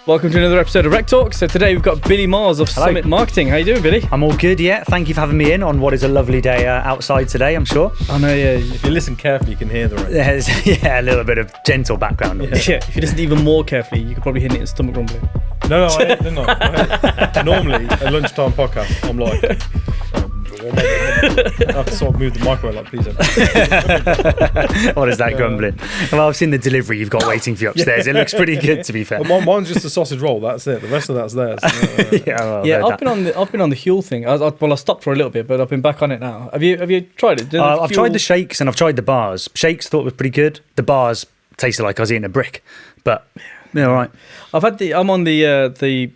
Welcome to another episode of Rec Talk. So today we've got Billy Mars of Hello. Summit Marketing. How you doing, Billy? I'm all good, yeah. Thank you for having me in on what is a lovely day outside today, I'm sure. I know, yeah. If you listen carefully, you can hear the rain. There's, a little bit of gentle background noise. Yeah, if you listen even more carefully, you could probably hear it in stomach rumbling. No, I normally, a lunchtime podcast, I'm like, I have to sort of move the microphone like, please don't. What is that grumbling? Well, I've seen the delivery you've got waiting for you upstairs. It looks pretty good, to be fair. Well, mine's just a sausage roll, that's it. The rest of that's theirs. I've I've been on the Huel thing. I stopped for a little bit, but I've been back on it now. Have you tried it? I've tried the shakes and I've tried the bars. Shakes thought were pretty good. The bars tasted like I was eating a brick, but yeah, all right. I'm on the.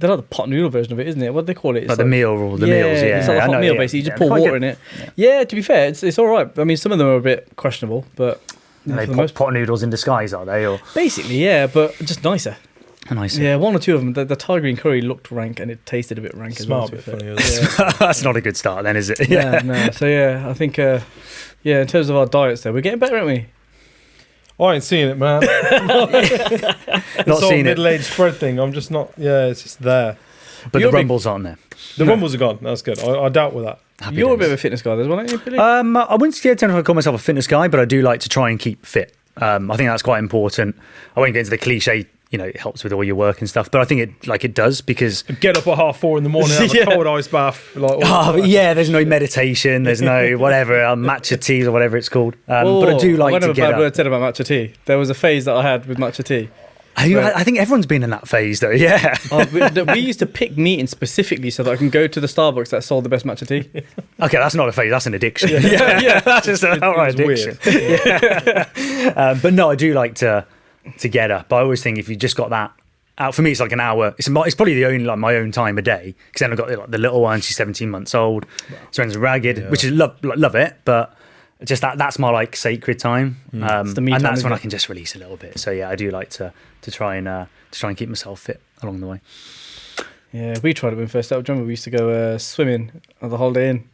They're like the pot noodle version of it, isn't it? What do they call it? It's like the meal or the meals, yeah. It's like a hot meal, basically. You just pour water in it. Yeah, to be fair, it's all right. I mean, some of them are a bit questionable, but they pot noodles in disguise, are they? Or basically, yeah, but just nicer. Nicer. Yeah, one or two of them. The Thai green curry looked rank, and it tasted a bit rank as well. Smart, bit funny. That's not a good start, then, is it? Yeah, no. So yeah, I think in terms of our diets, there we're getting better, aren't we? I ain't seeing it, man. Not seeing it. Middle-aged spread thing. I'm just not. Yeah, it's just there. But the rumbles aren't there. The rumbles are gone. That's good. I doubt with that. You're a bit of a fitness guy, as well, aren't you, Billy? I wouldn't say I call myself a fitness guy, but I do like to try and keep fit. I think that's quite important. I won't get into the cliche. It helps with all your work and stuff, but I think it does because get up at 4:30 in the morning, have a cold ice bath. There's no meditation, there's no whatever matcha teas or whatever it's called. But I do like to get up. I said about matcha tea. There was a phase that I had with matcha tea. I think everyone's been in that phase though. Yeah. We used to pick meetings specifically so that I can go to the Starbucks that sold the best matcha tea. Okay, that's not a phase. That's an addiction. Yeah, that's just an outright addiction. Yeah. But no, I do like to get up. I always think if you just got that out, for me it's like an hour. It's probably the only my own time a day, because then I've got the little one. She's 17 months old. So it's ragged, which is love it, but just that's my sacred time. And that's when I can just release a little bit. So yeah, I do like to try and keep myself fit along the way. Yeah, we tried it when we first started. Remember, we used to go swimming at the Holiday Inn.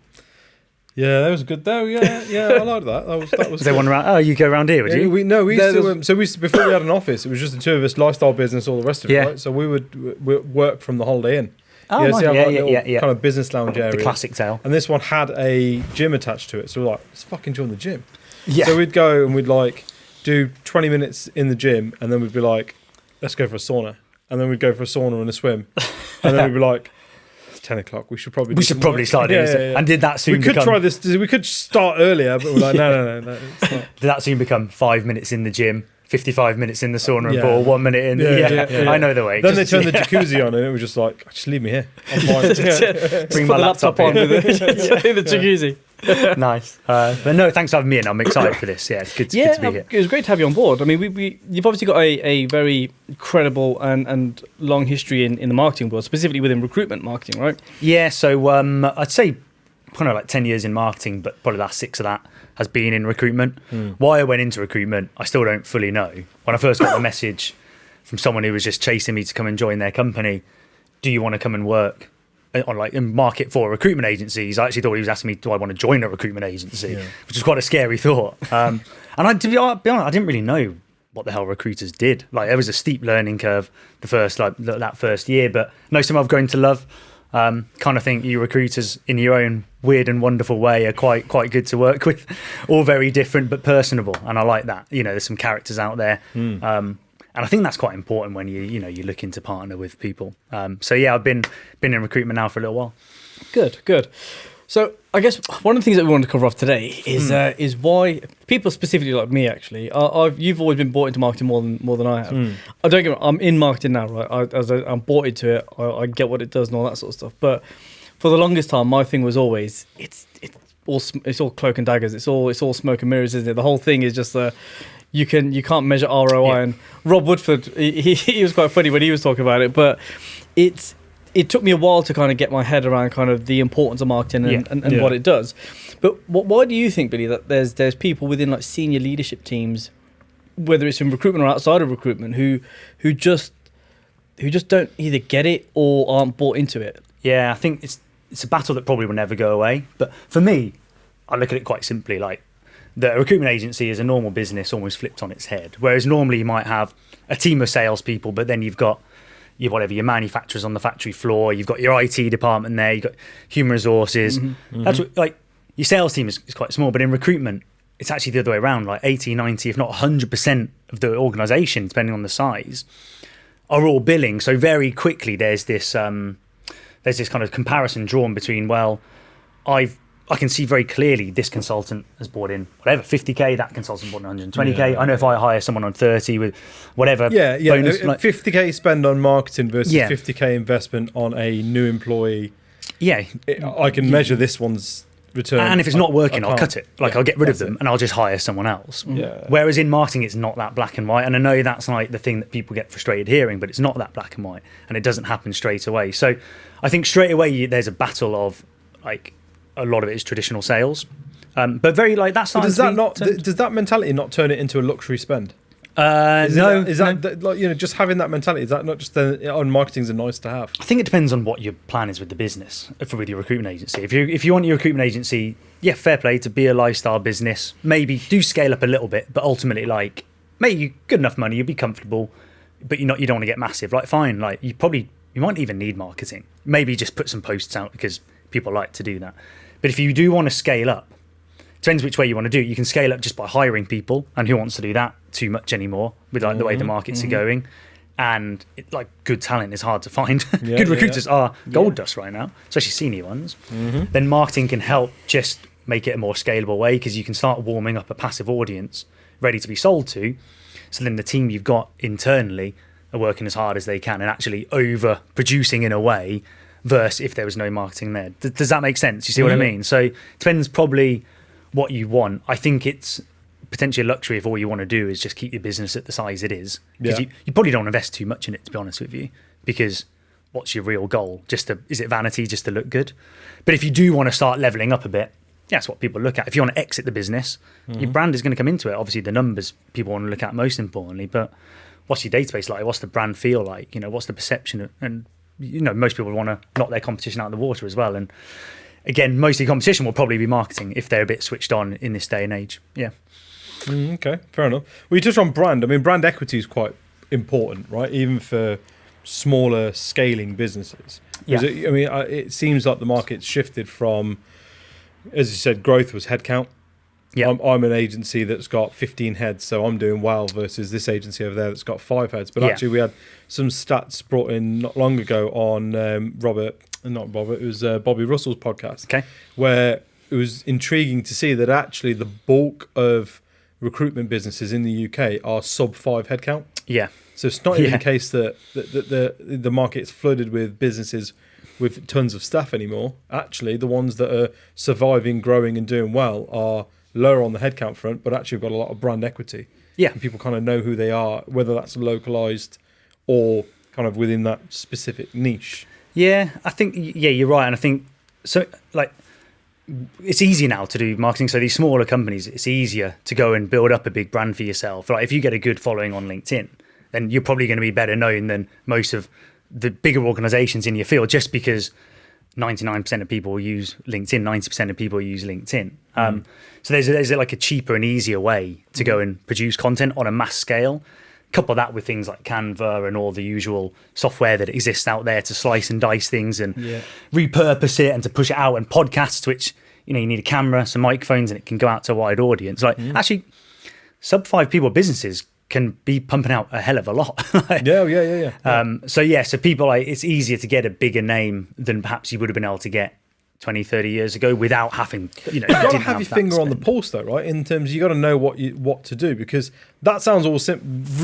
Yeah, that was good though. Yeah, I like that. That was. They one around. Oh, you go around here, would you? We used to. Before we had an office, it was just the two of us, lifestyle business, all the rest of it. Right? So we would work from the Holiday Inn. Oh, nice. Kind of business lounge area. The classic tale. And this one had a gym attached to it, so we're like, let's fucking join the gym. Yeah. So we'd go and we'd do 20 minutes in the gym, and then we'd be like, let's go for a sauna, and then we'd go for a sauna and a swim, and then we'd be like, 10 o'clock. We should probably start doing it. And did that soon? We could try this. We could start earlier, but we're like, no. It's not. Did that soon become 5 minutes in the gym, 55 minutes in the sauna and pool, 1 minute in? Yeah. I know the way. Then they turned the jacuzzi on, and it was just like, just leave me here. I'm fine. Bring my laptop on with it in the jacuzzi. Nice. But no, thanks for having me in. I'm excited for this. Yeah, it's good to be here. It was great to have you on board. I mean, you've obviously got a very credible and long history in the marketing world, specifically within recruitment marketing, right? Yeah, so I'd say kind of 10 years in marketing, but probably the last 6 of that has been in recruitment. Why I went into recruitment, I still don't fully know. When I first got the message from someone who was just chasing me to come and join their company, do you want to come and work on market for recruitment agencies? I actually thought he was asking me, do I want to join a recruitment agency? Which was quite a scary thought. And to be honest, I didn't really know what the hell recruiters did. There was a steep learning curve the first that first year, but no, some I've grown to love. Kind of think you recruiters in your own weird and wonderful way are quite good to work with, all very different but personable, and I like that. There's some characters out there. And I think that's quite important when you're looking to partner with people. So yeah, I've been in recruitment now for a little while. Good. So I guess one of the things that we want to cover off today is why people specifically like me actually. You've always been bought into marketing more than I have. I don't get me wrong, I'm in marketing now, right? I'm bought into it. I get what it does and all that sort of stuff. But for the longest time, my thing was always it's all cloak and daggers. It's all smoke and mirrors, isn't it? The whole thing is just you can't measure ROI. Yeah. And Rob Woodford, he was quite funny when he was talking about it, but it took me a while to kind of get my head around kind of the importance of marketing and what it does. But why do you think, Billy, that there's people within senior leadership teams, whether it's in recruitment or outside of recruitment, who just don't either get it or aren't bought into it? Yeah, I think it's a battle that probably will never go away. But for me, I look at it quite simply. The recruitment agency is a normal business almost flipped on its head. Whereas normally you might have a team of salespeople, but then you've got your manufacturers on the factory floor, you've got your IT department there, you've got human resources. That's what, like, your sales team is quite small, but in recruitment, it's actually the other way around. Like 80, 90, if not 100% of the organisation, depending on the size, are all billing. So very quickly, there's this kind of comparison drawn between, well, I can see very clearly this consultant has brought in whatever 50k, that consultant brought in 120k. Yeah. I know if I hire someone on 30 with whatever bonus, 50k spend on marketing versus Yeah. 50k investment on a new employee. yeah. I can measure this one's return. And if it's not working, I I'll can't. cut it. Like, Yeah, I'll get rid of that's them it. and I'll just hire someone else. Yeah. Whereas in marketing, it's not that black and white. And I know that's like the thing that people get frustrated hearing, but it's not that black and white. And it doesn't happen straight away. So I think straight away there's a battle of, like, a lot of it is traditional sales. But very, like, that's But not. does that mentality not turn it into a luxury spend? No. Is that like, you know, just having that mentality? Is that not just on marketing's a nice to have? I think it depends on what your plan is with the business, with your recruitment agency. If you want your recruitment agency, yeah, fair play to be a lifestyle business. Maybe do scale up a little bit, but ultimately, like, make you good enough money, you'll be comfortable, but you don't want to get massive. Like, fine, like you might even need marketing. Maybe just put some posts out because people like to do that. But if you do want to scale up, depends which way you want to do it. You can scale up just by hiring people, and who wants to do that too much anymore with like the way the markets are going. And like good talent is hard to find. Yeah, Good recruiters are gold Yeah. dust right now, especially senior ones. Then marketing can help just make it a more scalable way because you can start warming up a passive audience ready to be sold to. So then the team you've got internally are working as hard as they can and actually over producing in a way versus if there was no marketing there. Does that make sense? You see what I mean? So it depends probably what you want. I think it's potentially a luxury if all you want to do is just keep your business at the size it is. Because you probably don't invest too much in it, to be honest with you, because what's your real goal? Is it vanity just to look good? But if you do want to start leveling up a bit, that's what people look at. If you want to exit the business, your brand is going to come into it. Obviously, the numbers people want to look at most importantly, but what's your database like? What's the brand feel like? You know, what's the perception? And, you know, most people want to knock their competition out of the water as well. And again, most of the competition will probably be marketing if they're a bit switched on in this day and age. Yeah. Okay, fair enough. Well, you touched on brand. I mean, brand equity is quite important, right? Even for smaller scaling businesses. Yeah. It seems like the market's shifted from, as you said, growth was headcount. Yeah. I'm an agency that's got 15 heads, so I'm doing well versus this agency over there that's got 5 heads. But Yeah. actually, we had some stats brought in not long ago on it was Bobby Russell's podcast, Okay. where it was intriguing to see that actually the bulk of recruitment businesses in the UK are sub 5 headcount. Yeah. So it's not even Yeah. the case that the market's flooded with businesses with tons of staff anymore. Actually, the ones that are surviving, growing and doing well are lower on the headcount front, but actually have got a lot of brand equity. Yeah. And people kind of know who they are, whether that's localized or kind of within that specific niche. Yeah, I think, yeah, you're right. And I think, so, like, it's easy now to do marketing. So these smaller companies, it's easier to go and build up a big brand for yourself. Like, if you get a good following on LinkedIn, then you're probably going to be better known than most of the bigger organizations in your field, just because 99% of people use LinkedIn, 90% of people use LinkedIn. So there's like a cheaper and easier way to go and produce content on a mass scale. Couple that with things like Canva and all the usual software that exists out there to slice and dice things and repurpose it and to push it out, and podcasts, which, you know, you need a camera, some microphones, and it can go out to a wide audience. Like, actually, sub 5 people businesses can be pumping out a hell of a lot. So people, like, it's easier to get a bigger name than perhaps you would have been able to get 20, 30 years ago without having, you know, You've got to didn't have your that finger on the spend. pulse, though, right? In terms, you got to know what to do, because that sounds all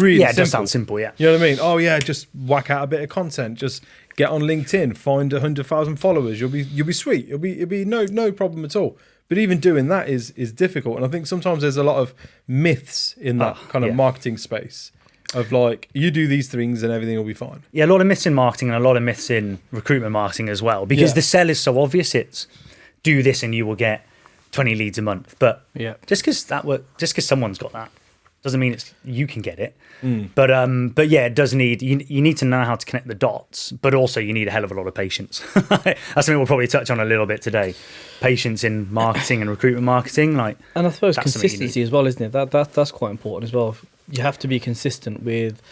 really Yeah, it simple. does sound simple, yeah. You know what I mean? Oh yeah, just whack out a bit of content. Just get on LinkedIn, find 100,000 followers. You'll be sweet. It'll be no problem at all. But even doing that is difficult, and I think sometimes there's a lot of myths in that kind of marketing space. Of like, you do these things and everything will be fine. Yeah, a lot of myths in marketing and a lot of myths in recruitment marketing as well, because the sell is so obvious. It's do this and you will get 20 leads a month. But just because someone's got that doesn't mean you can get it. But yeah, it does need, you need to know how to connect the dots, but also you need a hell of a lot of patience. That's something we'll probably touch on a little bit today. Patience in marketing and recruitment marketing, like, and I suppose that's something you consistency as well, isn't it? That's quite important as well. You have to be consistent with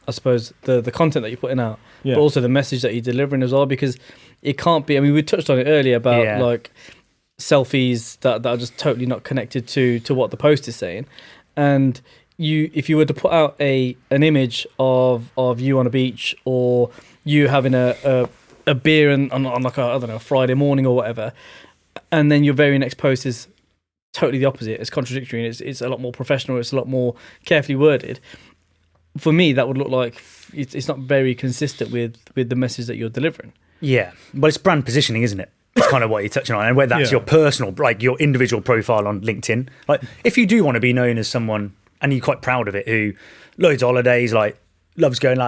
I suppose, the content that you're putting out, Yeah. but also the message that you're delivering as well, because it can't be. I mean, we touched on it earlier about like selfies that are just totally not connected to what the post is saying, and if you were to put out an image of you on a beach, or you having a beer on like a Friday morning or whatever, and then your very next post is totally the opposite. It's contradictory, and it's a lot more professional. It's a lot more carefully worded. For me, that would look like it's not very consistent with the message that you're delivering. Yeah, well, it's brand positioning, isn't it? It's kind of what you're touching on, and whether that's your personal, like your individual profile on LinkedIn. Like, if you do want to be known as someone, and you're quite proud of it, who loads of holidays, like loves going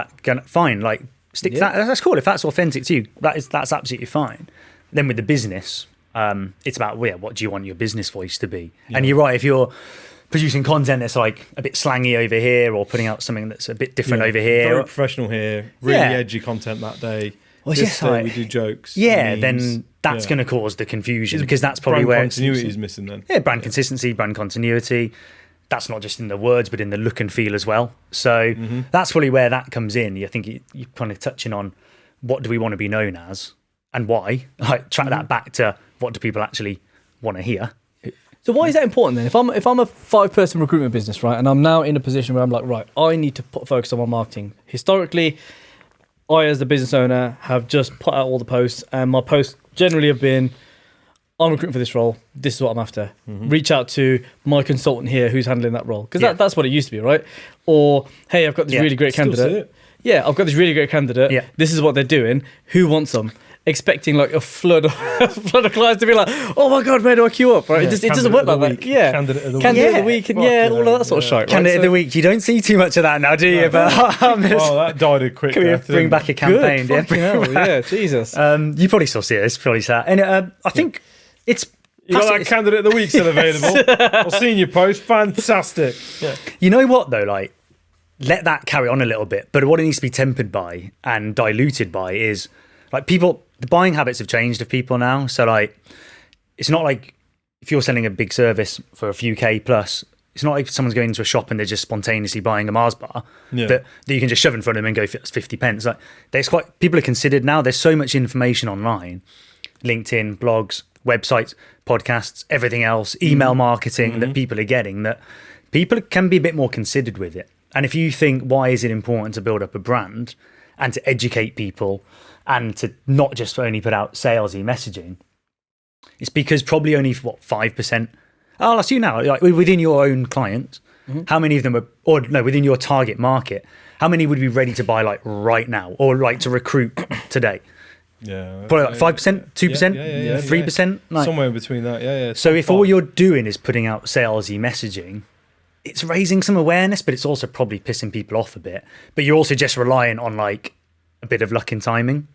fine, like stick to that. That's cool. If that's authentic to you, that's absolutely fine. Then with the business, it's about what do you want your business voice to be? Yeah. And you're right, if you're producing content that's like a bit slangy over here, or putting out something that's a bit different over here, very professional here, really edgy content that day. Well, this day we do jokes. Yeah, memes. Then that's going to cause the confusion, because that's probably where continuity is missing. Then brand consistency, brand continuity. That's not just in the words, but in the look and feel as well. So that's probably where that comes in. I think you're kind of touching on what do we want to be known as and why. Like, track that back to what do people actually want to hear. So why is that important then? If I'm a 5-person recruitment business, right, and I'm now in a position where I'm like, right, I need to focus on my marketing. Historically, I, as the business owner, have just put out all the posts, and my posts generally have been, I'm recruiting for this role. This is what I'm after. Reach out to my consultant here who's handling that role. Because that's what it used to be, right? Or, hey, I've got this really great candidate. Yeah, I've got this really great candidate. Yeah. This is what they're doing. Who wants them? Expecting like a flood of clients to be like, oh my God, where do I queue up? Right? It doesn't work like that. Yeah. Candidate of the week. And all of that sort of shite. Candidate of the week. You don't see too much of that now, do you? But that died a quick death. Bring back a campaign. Yeah, Jesus. You probably still see it. It's probably sad. And I think it's... You got that candidate of the week still available. I've seen your post. Fantastic. Yeah. You know what, though? Like, let that carry on a little bit. But what it needs to be tempered by and diluted by is, like, people... The buying habits have changed of people now. So, like, it's not like if you're selling a big service for a few K plus, it's not like someone's going into a shop and they're just spontaneously buying a Mars bar that you can just shove in front of them and go, 50 pence. Like, people are considered now. There's so much information online, LinkedIn, blogs, websites, podcasts, everything else, email marketing that people are getting, that people can be a bit more considered with it. And if you think, why is it important to build up a brand and to educate people and to not just only put out salesy messaging, it's because probably only 5%. I'll ask you now, like, within your own clients, how many of them within your target market, how many would be ready to buy like right now, or like to recruit today? Yeah, probably like 5%, 2%, 3%, like, somewhere in between that. Yeah. So if all you're doing is putting out salesy messaging, it's raising some awareness, but it's also probably pissing people off a bit. But you're also just relying on like a bit of luck and timing.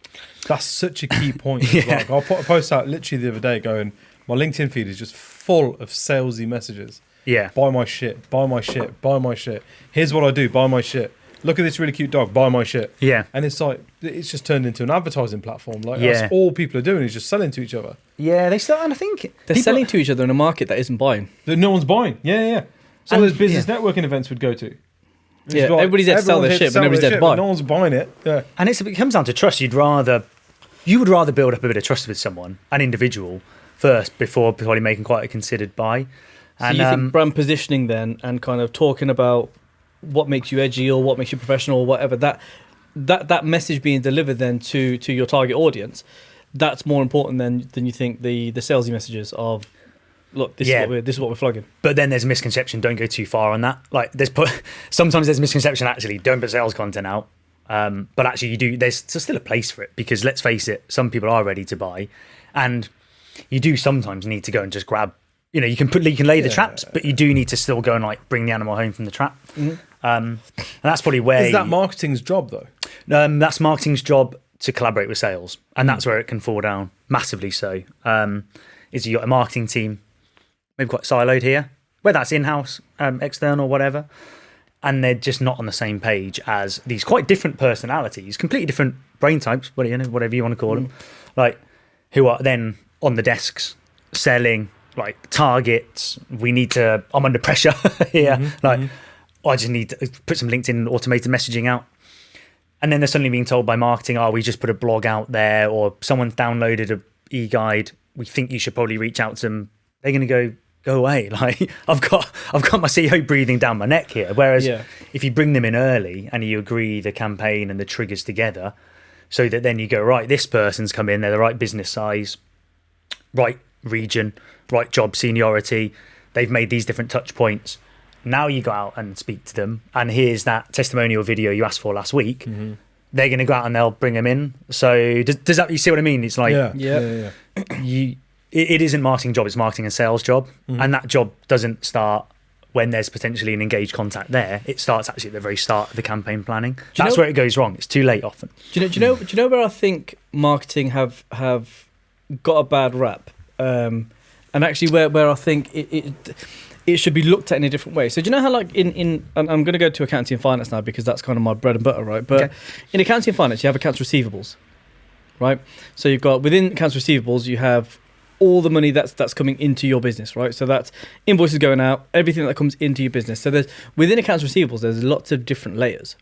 That's such a key point. Like, I'll put a post out literally the other day going, my LinkedIn feed is just full of salesy messages. Yeah. Buy my shit, buy my shit, buy my shit. Here's what I do, buy my shit. Look at this really cute dog, buy my shit. Yeah. And it's like, it's just turned into an advertising platform. Like, that's all people are doing is just selling to each other. Yeah, they start, and I think they're selling to each other in a market that isn't buying. That no one's buying. Yeah. So those business networking events would go to. Yeah, like, everybody's there to sell their shit, but nobody's there to buy. No one's buying it. Yeah. And it comes down to trust. You would rather build up a bit of trust with someone, an individual, first before making quite a considered buy. And so you think brand positioning then, and kind of talking about what makes you edgy or what makes you professional or whatever, that message being delivered then to your target audience, that's more important than you think the salesy messages of, look, this is what we're flogging. But then there's a misconception. Don't go too far on that. Like, sometimes there's a misconception. Actually, don't put sales content out. But actually, you do. There's still a place for it, because let's face it, some people are ready to buy, and you do sometimes need to go and just grab. You can lay the traps, but you do need to still go and like bring the animal home from the trap. And that's probably where is that marketing's job though. That's marketing's job to collaborate with sales, and that's where it can fall down massively. So, is you got a marketing team, maybe quite siloed here, whether that's in-house, external, whatever, and they're just not on the same page as these quite different personalities, completely different brain types, whatever you want to call them, like, who are then on the desks selling like targets. I'm under pressure here. I just need to put some LinkedIn automated messaging out. and then they're suddenly being told by marketing, "Oh, we just put a blog out there," or someone's downloaded a e-guide. We think you should probably reach out to them. They're going to go away. Like I've got my CEO breathing down my neck here. Whereas if you bring them in early and you agree the campaign and the triggers together, so that then you go, right, this person's come in, they're the right business size, right region, right job seniority. They've made these different touch points. Now you go out and speak to them, and here's that testimonial video you asked for last week. They're going to go out and they'll bring them in. So does that, you see what I mean? It's like it isn't marketing job, it's marketing and sales job. And that job doesn't start when there's potentially an engaged contact there. It starts actually at the very start of the campaign planning. That's where it goes wrong. It's too late often. Do you know where I think marketing have got a bad rap? And actually where I think it should be looked at in a different way. So do you know how, like, in and I'm going to go to accounting and finance now because that's kind of my bread and butter, right? But in accounting and finance, you have accounts receivables, right? So you've got, within accounts receivables, you have all the money that's coming into your business, right? So that's invoices going out, everything that comes into your business. So there's, within accounts receivables, there's lots of different layers.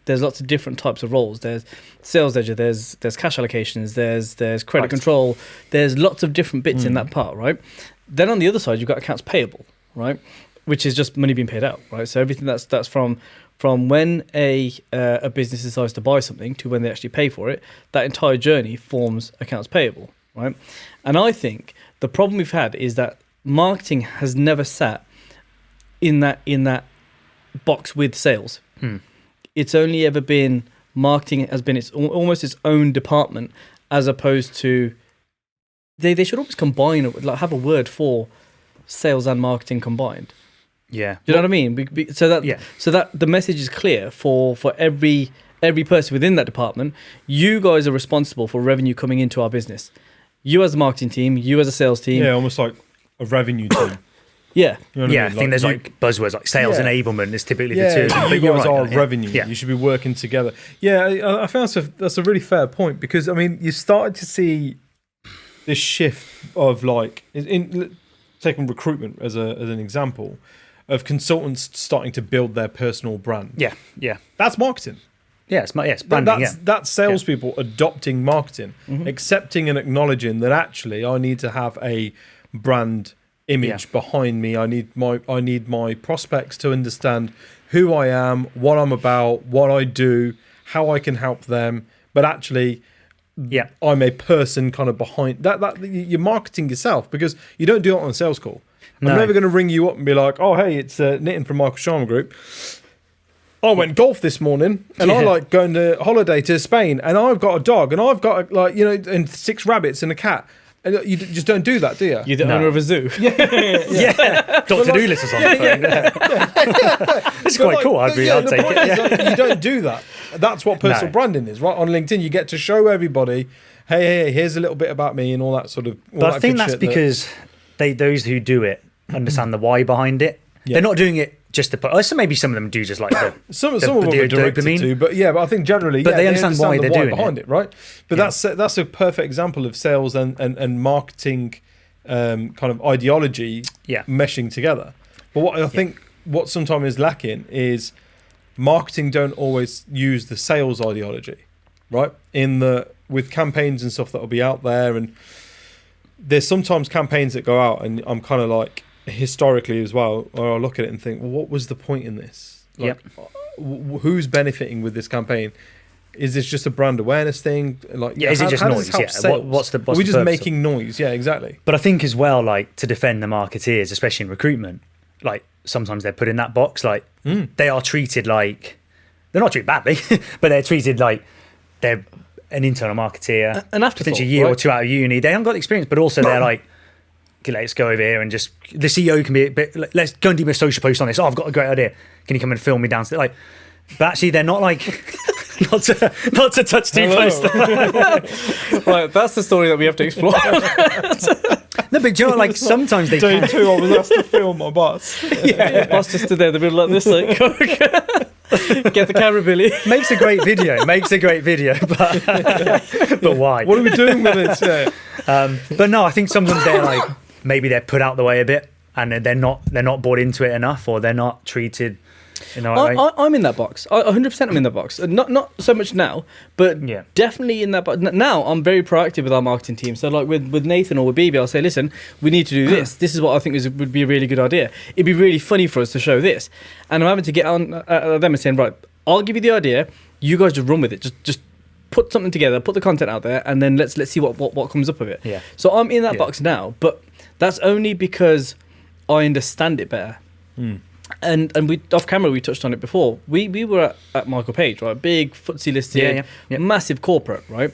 There's lots of different types of roles. There's sales ledger, there's cash allocations, there's credit control. There's lots of different bits in that part, right? Then on the other side, you've got accounts payable, right? Which is just money being paid out, right? So everything that's from when a business decides to buy something to when they actually pay for it, that entire journey forms accounts payable, right? And I think the problem we've had is that marketing has never sat in that box with sales. It's only ever been, marketing has been almost its own department, as opposed to they should always combine it, like have a word for sales and marketing combined. Yeah, do you know what I mean? So that the message is clear for every person within that department. You guys are responsible for revenue coming into our business. You as a marketing team, you as a sales team. Yeah, almost like a revenue team. Yeah. You know what I mean? I think there's like buzzwords like sales enablement is typically the two. But you guys are revenue. You should be working together. Yeah, I found that's a really fair point, because I mean, you started to see this shift of, like, taking recruitment as an example, of consultants starting to build their personal brand. Yeah. That's marketing. Yeah, it's branding. That's salespeople adopting marketing, accepting and acknowledging that actually I need to have a brand image behind me. I need my prospects to understand who I am, what I'm about, what I do, how I can help them. But actually, I'm a person kind of behind that. You're marketing yourself, because you don't do it on a sales call. No. I'm never going to ring you up and be like, "Oh, hey, it's Nitin from Michael Sharma Group. I went golf this morning, and I like going to holiday to Spain, and I've got a dog, and I've got and 6 rabbits and a cat." And you just don't do that, do you? You're the owner of a zoo. Dr. Doolittle's on the phone. It's quite cool. I'd take it. You don't do that. That's what personal branding is, right? On LinkedIn, you get to show everybody, hey, here's a little bit about me and all that sort of. But I think that's because those who do it understand the why behind it. They're not doing it just to put. So maybe some of them do just like some of them are directed to, but I think generally, but they understand why they're doing behind it, right? But that's a perfect example of sales and marketing kind of ideology meshing together. But what I think what sometimes is lacking is marketing don't always use the sales ideology, right? With campaigns and stuff that will be out there, and there's sometimes campaigns that go out, and I'm kind of like, historically as well, or I'll look at it and think, well, what was the point in this? Like, who's benefiting with this campaign? Is this just a brand awareness thing? Like, is it just noise? What's Are we just making noise? Yeah, exactly. But I think as well, like, to defend the marketeers, especially in recruitment, like, sometimes they're put in that box, like, they are treated like, they're not treated badly, but they're treated like they're an internal marketeer, an afterthought, potentially a year or two out of uni. They haven't got the experience, but also they're like, okay, let's go over here and just, the CEO can be a bit, let's go and do a social post on this. Oh, I've got a great idea. Can you come and film me downstairs? Like, but actually they're not like, not to touch too close. Right, that's the story that we have to explore. No, but do you know, like, sometimes they Day 2, I was asked to film my boss. Boss just stood there in the middle like this, like, get the camera, Billy. Makes a great video, but why? What are we doing with it? But no, I think sometimes they're like, maybe they're put out the way a bit, and they're not bought into it enough, or they're not treated In the right way? I'm in that box. 100% I'm in that box. Not so much now, but definitely in that box. Now I'm very proactive with our marketing team. So like with Nathan or with BB, I'll say, listen, we need to do this. This is what I think would be a really good idea. It'd be really funny for us to show this. And I'm having to get on them and saying, right, I'll give you the idea. You guys just run with it. Just put something together, put the content out there, and then let's see what comes up of it. Yeah. So I'm in that box now, but that's only because I understand it better. And we off camera we touched on it before. We were at Michael Page, right? Big FTSE listed, massive corporate, right?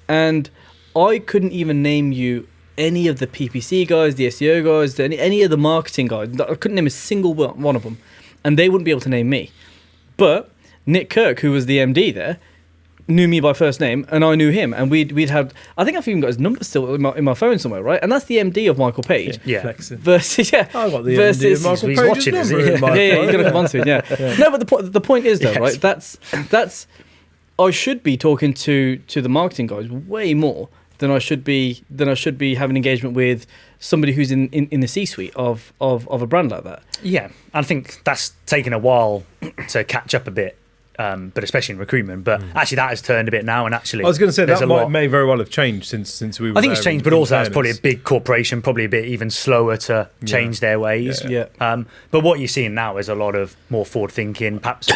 And I couldn't even name you any of the PPC guys, the SEO guys, any of the marketing guys. I couldn't name a single one of them, and they wouldn't be able to name me. But Nick Kirk, who was the MD there, knew me by first name, and I knew him, and we'd had. I think I've even got his number still in my phone somewhere, right? And that's the MD of Michael Page. Versus I got the MD of Michael Page's watching, is number he? in my You're phone. gonna come on to it, yeah. No, but the point is though, right? That's I should be talking to the marketing guys way more than I should be having engagement with somebody who's in the C-suite of a brand like that. Yeah, I think that's taken a while to catch up a bit. But especially in recruitment, but actually that has turned a bit now. And actually, I was going to say that may very well have changed since we were. I think it's changed, but also that's probably a big corporation, probably a bit even slower to change their ways. Yeah. But what you're seeing now is a lot of more forward-thinking, perhaps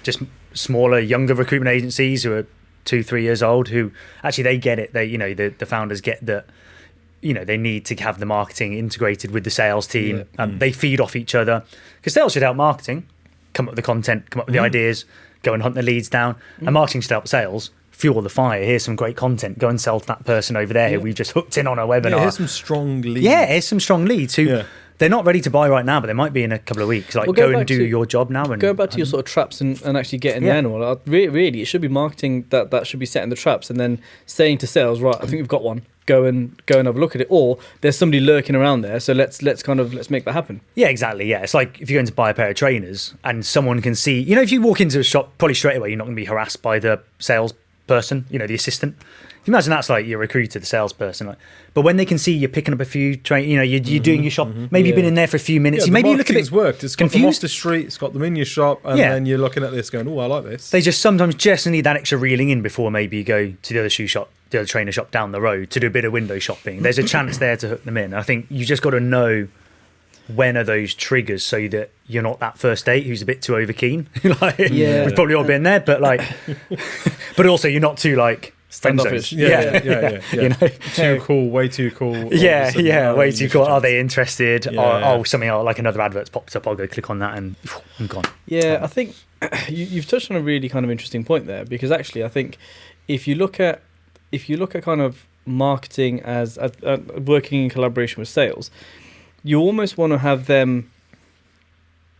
just smaller, younger recruitment agencies who are 2-3 years old, who actually they get it. They the founders get that. They need to have the marketing integrated with the sales team. They feed off each other because sales should help marketing, come up with the content, come up with the ideas. Go and hunt the leads down. And marketing should help sales. Fuel the fire. Here's some great content. Go and sell to that person over there who we've just hooked in on a webinar. Yeah, here's some strong leads. Yeah, here's some strong leads who they're not ready to buy right now, but they might be in a couple of weeks. Like, go and do your job now. And go back to your sort of traps and actually getting there. And all. Really, it should be marketing that should be setting the traps and then saying to sales, right, I think we've got one. Go and have a look at it, or there's somebody lurking around there, so let's make that happen. Yeah, exactly. Yeah, it's like if you're going to buy a pair of trainers and someone can see, if you walk into a shop, probably straight away you're not going to be harassed by the salesperson, the assistant. You imagine that's like your recruiter, the salesperson. But when they can see you're picking up a few you're doing your shop. Maybe you've been in there for a few minutes. Maybe you look a bit worked. It's got confused. them off the street. It's got them in your shop, and then you're looking at this, going, "Oh, I like this." They just sometimes just need that extra reeling in before maybe you go to the other shoe shop, the other trainer shop down the road to do a bit of window shopping. There's a chance there to hook them in. I think you just got to know when are those triggers so that you're not that first date who's a bit too over keen. We've probably all been there, but but also you're not too standoffish. Yeah. Too cool, way too cool. Way too cool. Are they interested? Something like another advert's popped up. I'll go click on that and I'm gone. Yeah, I think you've touched on a really kind of interesting point there, because actually I think if you look at kind of marketing as working in collaboration with sales, you almost want to have them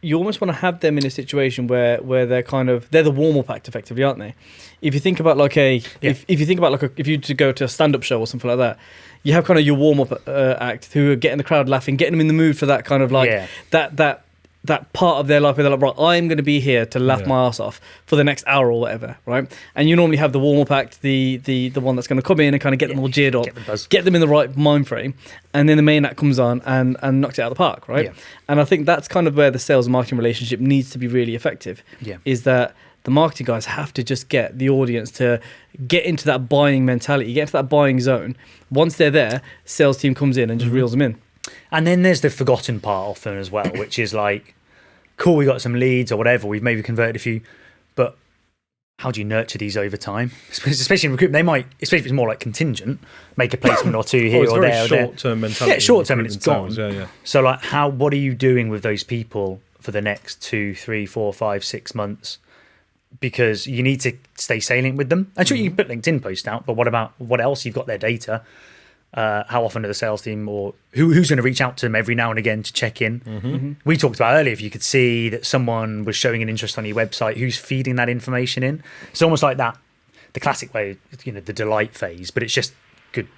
in a situation where they're the warm-up act effectively, aren't they? If you think about if you to go to a stand-up show or something like that, you have kind of your warm-up act who are getting the crowd laughing, getting them in the mood for that kind of that part of their life where they're like, right, I'm going to be here to laugh my ass off for the next hour or whatever, right? And you normally have the warm-up act, the one that's going to come in and kind of get them all geared up, get them in the right mind frame, and then the main act comes on and knocks it out of the park, right? Yeah. And I think that's kind of where the sales and marketing relationship needs to be really effective, is that the marketing guys have to just get the audience to get into that buying mentality, get into that buying zone. Once they're there, sales team comes in and just reels them in. And then there's the forgotten part often as well, which is like, cool, we got some leads or whatever, we've maybe converted a few, but how do you nurture these over time? Especially in recruitment, they might, especially if it's more like contingent, make a placement or two here or there. Short-term mentality. Yeah, short-term and it's gone. Yeah. So like, what are you doing with those people for the next 2, 3, 4, 5, 6 months? Because you need to stay salient with them. And sure, you can put LinkedIn posts out, but what else? You've got their data. How often are the sales team or who's going to reach out to them every now and again to check in? We talked about earlier, if you could see that someone was showing an interest on your website, who's feeding that information in? It's almost like that, the classic way, the delight phase, but it's just good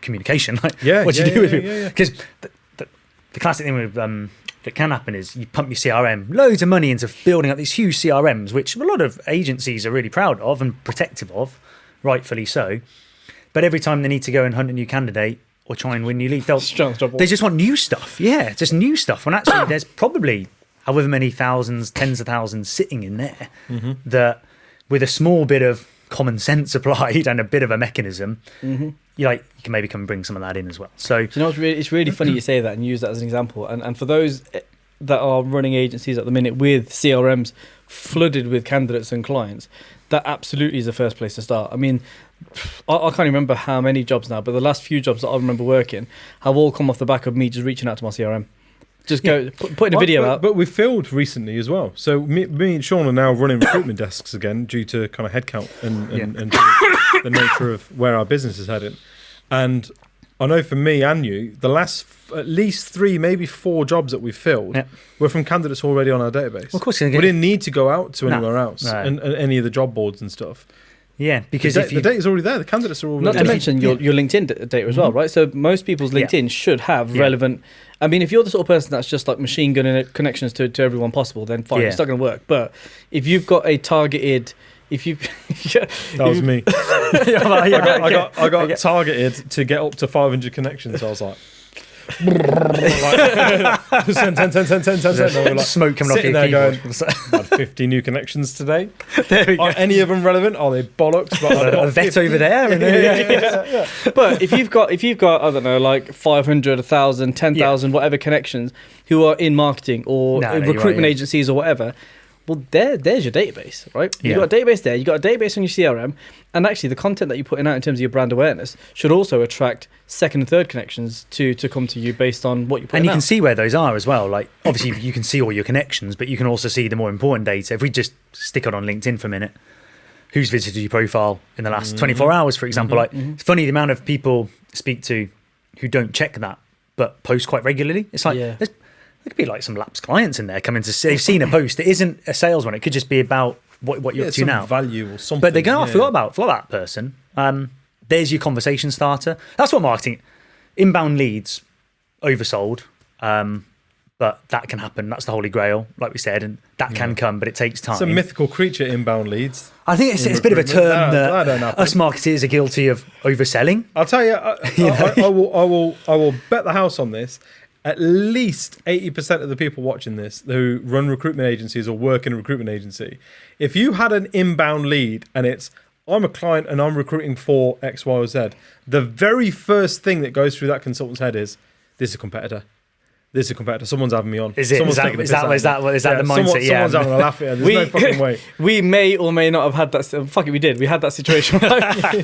communication. What do you do with it? Because the classic thing with that can happen is you pump your CRM loads of money into building up these huge CRMs, which a lot of agencies are really proud of and protective of, rightfully so. But every time they need to go and hunt a new candidate or try and win new leads, they just want new stuff. Yeah, just new stuff. When actually there's probably however many thousands, tens of thousands sitting in there, that with a small bit of common sense applied and a bit of a mechanism, you can maybe come and bring some of that in as well. So, Do you know, it's really funny you say that and use that as an example. And for those that are running agencies at the minute with CRMs flooded with candidates and clients, that absolutely is the first place to start. I mean, I can't remember how many jobs now, but the last few jobs that I remember working have all come off the back of me just reaching out to my CRM. Just putting a video out. But we filled recently as well. So me and Sean are now running recruitment desks again due to kind of headcount and the nature of where our business is heading. And I know for me and you, the last at least 3, maybe 4 jobs that we've filled were from candidates already on our database. Well, of course, we didn't need to go out to anywhere else no. and any of the job boards and stuff. Yeah, because the data's already there. The candidates are already Not there. to mention your LinkedIn data as well, right? So most people's LinkedIn should have relevant. I mean, if you're the sort of person that's just like machine gunning connections to everyone possible, then fine, it's not going to work. But if you've got a targeted, that was me. I got targeted to get up to 500 connections. So I was like. 10. Smoke coming off your keyboard. Had 50 new connections today. There we go. Are any of them relevant? Are they bollocks? But a vet over there. Yeah. But if you've got I don't know, like 500, 1,000, 10,000, whatever connections who are in marketing or recruitment agencies or whatever. Well, there's your database, right? You've got a database there. You've got a database on your CRM. And actually, the content that you're putting out in terms of your brand awareness should also attract second and third connections to come to you based on what you're putting out. And you can see where those are as well. Like, obviously, you can see all your connections, but you can also see the more important data. If we just stick it on LinkedIn for a minute, who's visited your profile in the last 24 hours, for example. It's funny the amount of people speak to who don't check that, but post quite regularly. It's like, there could be like some lapsed clients in there coming to see, they've seen a post. It isn't a sales one. It could just be about what you're up to now. Value or something. But they go, I forgot about that person. There's your conversation starter. That's what marketing, inbound leads, oversold. But that can happen. That's the holy grail, like we said, and that can come, but it takes time. It's a mythical creature, inbound leads. I think it's a bit of a term that us marketers are guilty of overselling. I'll tell you, I will bet the house on this. At least 80% of the people watching this who run recruitment agencies or work in a recruitment agency, if you had an inbound lead and it's, I'm a client and I'm recruiting for X, Y, or Z, the very first thing that goes through that consultant's head is, this is a competitor. This is a competitor. Someone's having me on. Is it? Is that the mindset? Someone's having a laugh at it. There's no fucking way. We may or may not have had that. Fuck it, we did. We had that situation.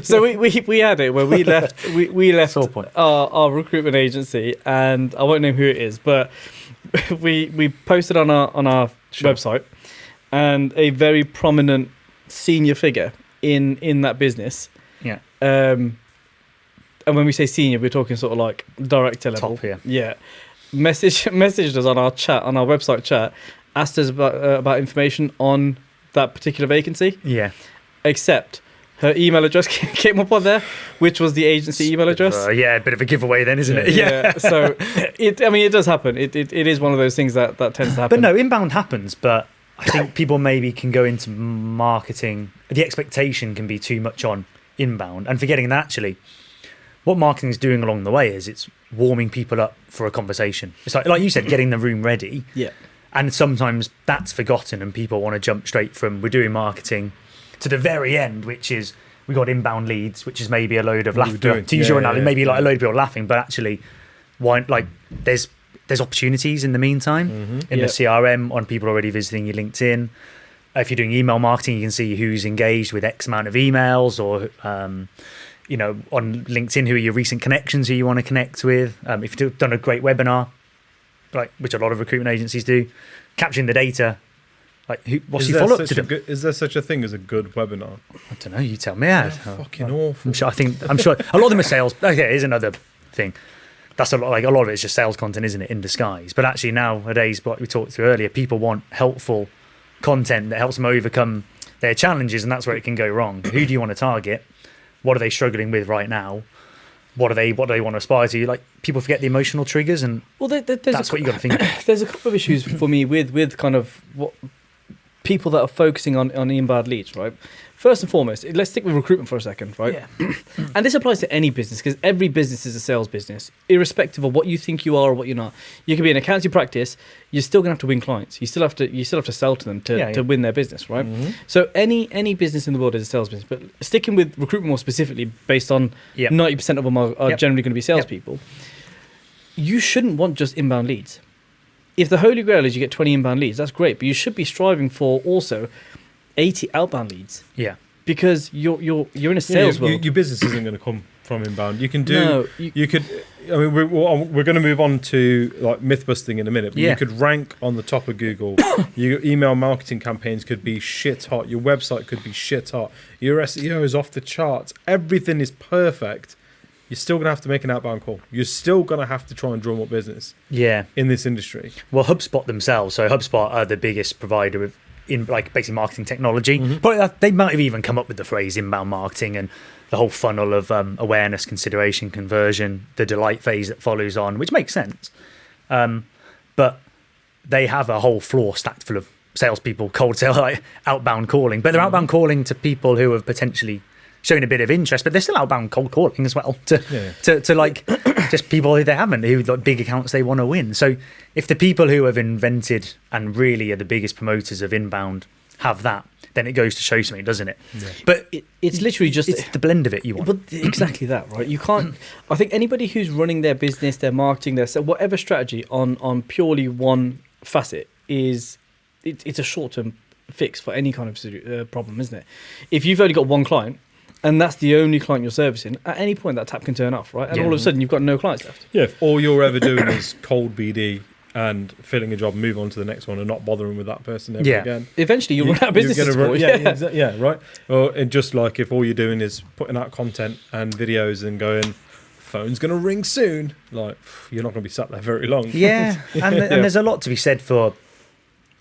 So we had it where we left. We left our recruitment agency, and I won't name who it is, but we posted on our website, and a very prominent senior figure in that business. Yeah. And when we say senior, we're talking sort of like director level. Top here. Yeah. Messaged us on our website chat, asked us about information on that particular vacancy. Yeah. Except her email address came up on there, which was the agency email address. A bit of a giveaway then, isn't it? Yeah. So it does happen. It is one of those things that tends to happen. But no, inbound happens. But I think people maybe can go into marketing. The expectation can be too much on inbound, and forgetting that actually, what marketing is doing along the way is it's warming people up for a conversation. It's like you said, getting the room ready. Yeah. And sometimes that's forgotten and people want to jump straight from we're doing marketing to the very end, which is we got inbound leads, which is maybe a load of laughter. To use your analogy, maybe like a load of people laughing, but actually there's opportunities in the meantime in the CRM on people already visiting your LinkedIn. If you're doing email marketing, you can see who's engaged with X amount of emails or on LinkedIn, who are your recent connections who you want to connect with. If you've done a great webinar, which a lot of recruitment agencies do, capturing the data, what's your follow-up to them? Is there such a thing as a good webinar? I don't know, you tell me. Fucking awful. I'm sure a lot of them are sales. Okay, here's another thing. That's a lot of it is just sales content, isn't it, in disguise? But actually nowadays, what we talked through earlier, people want helpful content that helps them overcome their challenges, and that's where it can go wrong. Who do you want to target? What are they struggling with right now? What do they want to aspire to? People forget the emotional triggers, and that's what you got to think. There's a couple of issues for me with kind of what people that are focusing on inbound leads, right? First and foremost, let's stick with recruitment for a second, right? Yeah. And this applies to any business because every business is a sales business, irrespective of what you think you are or what you're not. You can be an accountancy practice, you're still gonna have to win clients. You still have to sell to them to win their business, right? Mm-hmm. So any business in the world is a sales business. But sticking with recruitment more specifically, based on 90% of them are generally going to be salespeople, you shouldn't want just inbound leads. If the holy grail is you get 20 inbound leads, that's great, but you should be striving for also 80 outbound leads. Yeah. Because you're in a sales world. Your business isn't going to come from inbound. You can do. No, you could. I mean, we're going to move on to like myth busting in a minute. But you could rank on the top of Google. Your email marketing campaigns could be shit hot. Your website could be shit hot. Your SEO is off the charts. Everything is perfect. You're still going to have to make an outbound call. You're still going to have to try and drum up business. Yeah. In this industry. Well, HubSpot themselves. So HubSpot are the biggest provider of like basically marketing technology. But they might have even come up with the phrase inbound marketing and the whole funnel of awareness, consideration, conversion, the delight phase that follows on, which makes sense. But they have a whole floor stacked full of salespeople, cold sale, like outbound calling. But they're outbound calling to people who have potentially shown a bit of interest, but they're still outbound cold calling as well to like just people who they haven't, who like big accounts they want to win. So if the people who have invented and really are the biggest promoters of inbound have that, then it goes to show something, doesn't it? Yeah. But it's literally just it's the blend of it you want. But exactly that, right? You can't. I think anybody who's running their business, their marketing, their whatever strategy on purely one facet it's a short-term fix for any kind of problem, isn't it? If you've only got one client and that's the only client you're servicing, at any point that tap can turn off, right? And all of a sudden you've got no clients left. Yeah, if all you're ever doing is cold BD and filling a job, move on to the next one and not bothering with that person ever again. Eventually you'll run out of business to support. Right. Or and just like if all you're doing is putting out content and videos and going, phone's going to ring soon, like you're not going to be sat there very long. Yeah, and there's a lot to be said for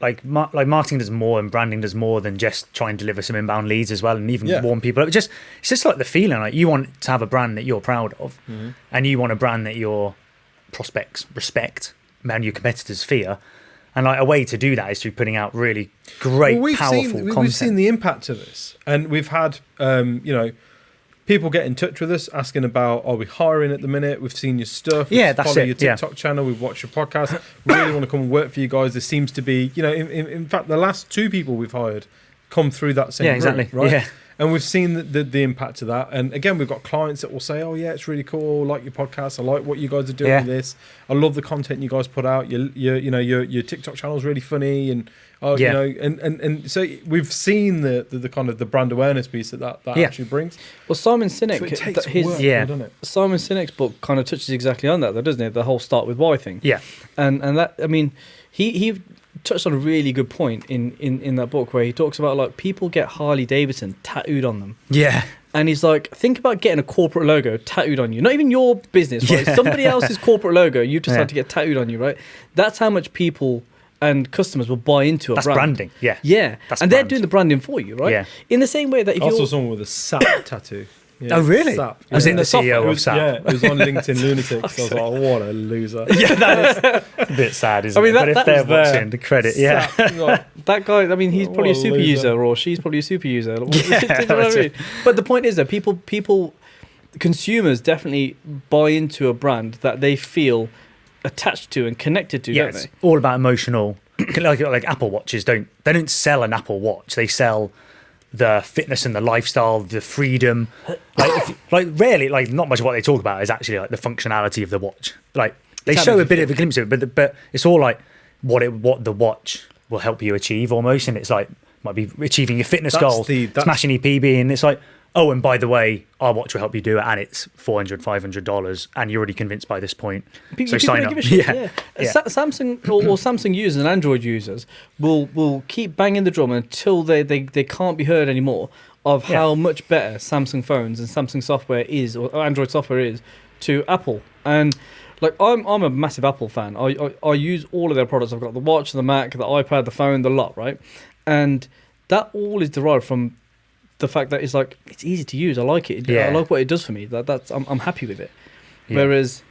like marketing does more and branding does more than just try and deliver some inbound leads as well and even warm people up. It's just like the feeling, like you want to have a brand that you're proud of and you want a brand that your prospects respect and your competitors fear, and like a way to do that is through putting out really great powerful content. We've seen the impact of this, and we've had people get in touch with us asking about, are we hiring at the minute? We've seen your stuff. That's follow it. Your TikTok channel. We've watched your podcast. Really want to come and work for you guys. There seems to be, in fact, the last 2 people we've hired come through that same route, right? Yeah. And we've seen the impact of that. And again, we've got clients that will say, oh yeah, it's really cool. I like your podcast. I like what you guys are doing with this. I love the content you guys put out. Your TikTok channel is really funny. And and so we've seen the kind of the brand awareness piece that actually brings. Well, Simon Sinek, so it takes work, doesn't it? Simon Sinek's book kind of touches exactly on that, though, doesn't it? The whole start with why thing. Yeah, and that, I mean, he touched on a really good point in that book where he talks about like people get Harley Davidson tattooed on them. Yeah. And he's like, think about getting a corporate logo tattooed on you. Not even your business, right? Somebody else's corporate logo you've decided to get tattooed on you, right? That's how much people and customers will buy into a brand. That's branding, yeah. Yeah. That's and they're doing the branding for you, right? Yeah. In the same way that if I you're... saw someone with a SAP tattoo. Yeah, oh, really? SAP. I was in the CEO of SAP. Yeah, it was on LinkedIn Lunatics. I was like, what a loser. Yeah, that is a bit sad, isn't it? But if they're watching, the credit, that guy, I mean, he's probably a super user, or she's probably a super user. Do you know what I mean? But the point is that people, consumers definitely buy into a brand that they feel attached to and connected to, don't they? It's all about emotional. like Apple Watches don't sell an Apple Watch. They sell the fitness and the lifestyle, the freedom. Rarely, not much of what they talk about is actually like the functionality of the watch. Like they show a bit of a glimpse of it, but it's all like what the watch will help you achieve almost. And it's like might be achieving your fitness goals, smashing your PB, and it's like, oh, and by the way, our watch will help you do it, and it's $400, $500, and you're already convinced by this point. So sign up. Samsung or Samsung users and Android users will keep banging the drum until they can't be heard anymore of how much better Samsung phones and Samsung software is, or Android software is, to Apple. And like I'm a massive Apple fan. I use all of their products. I've got the watch, the Mac, the iPad, the phone, the lot, right? And that all is derived from the fact that it's easy to use. I like it. I like what it does for me. I'm happy with it. Yeah. Whereas,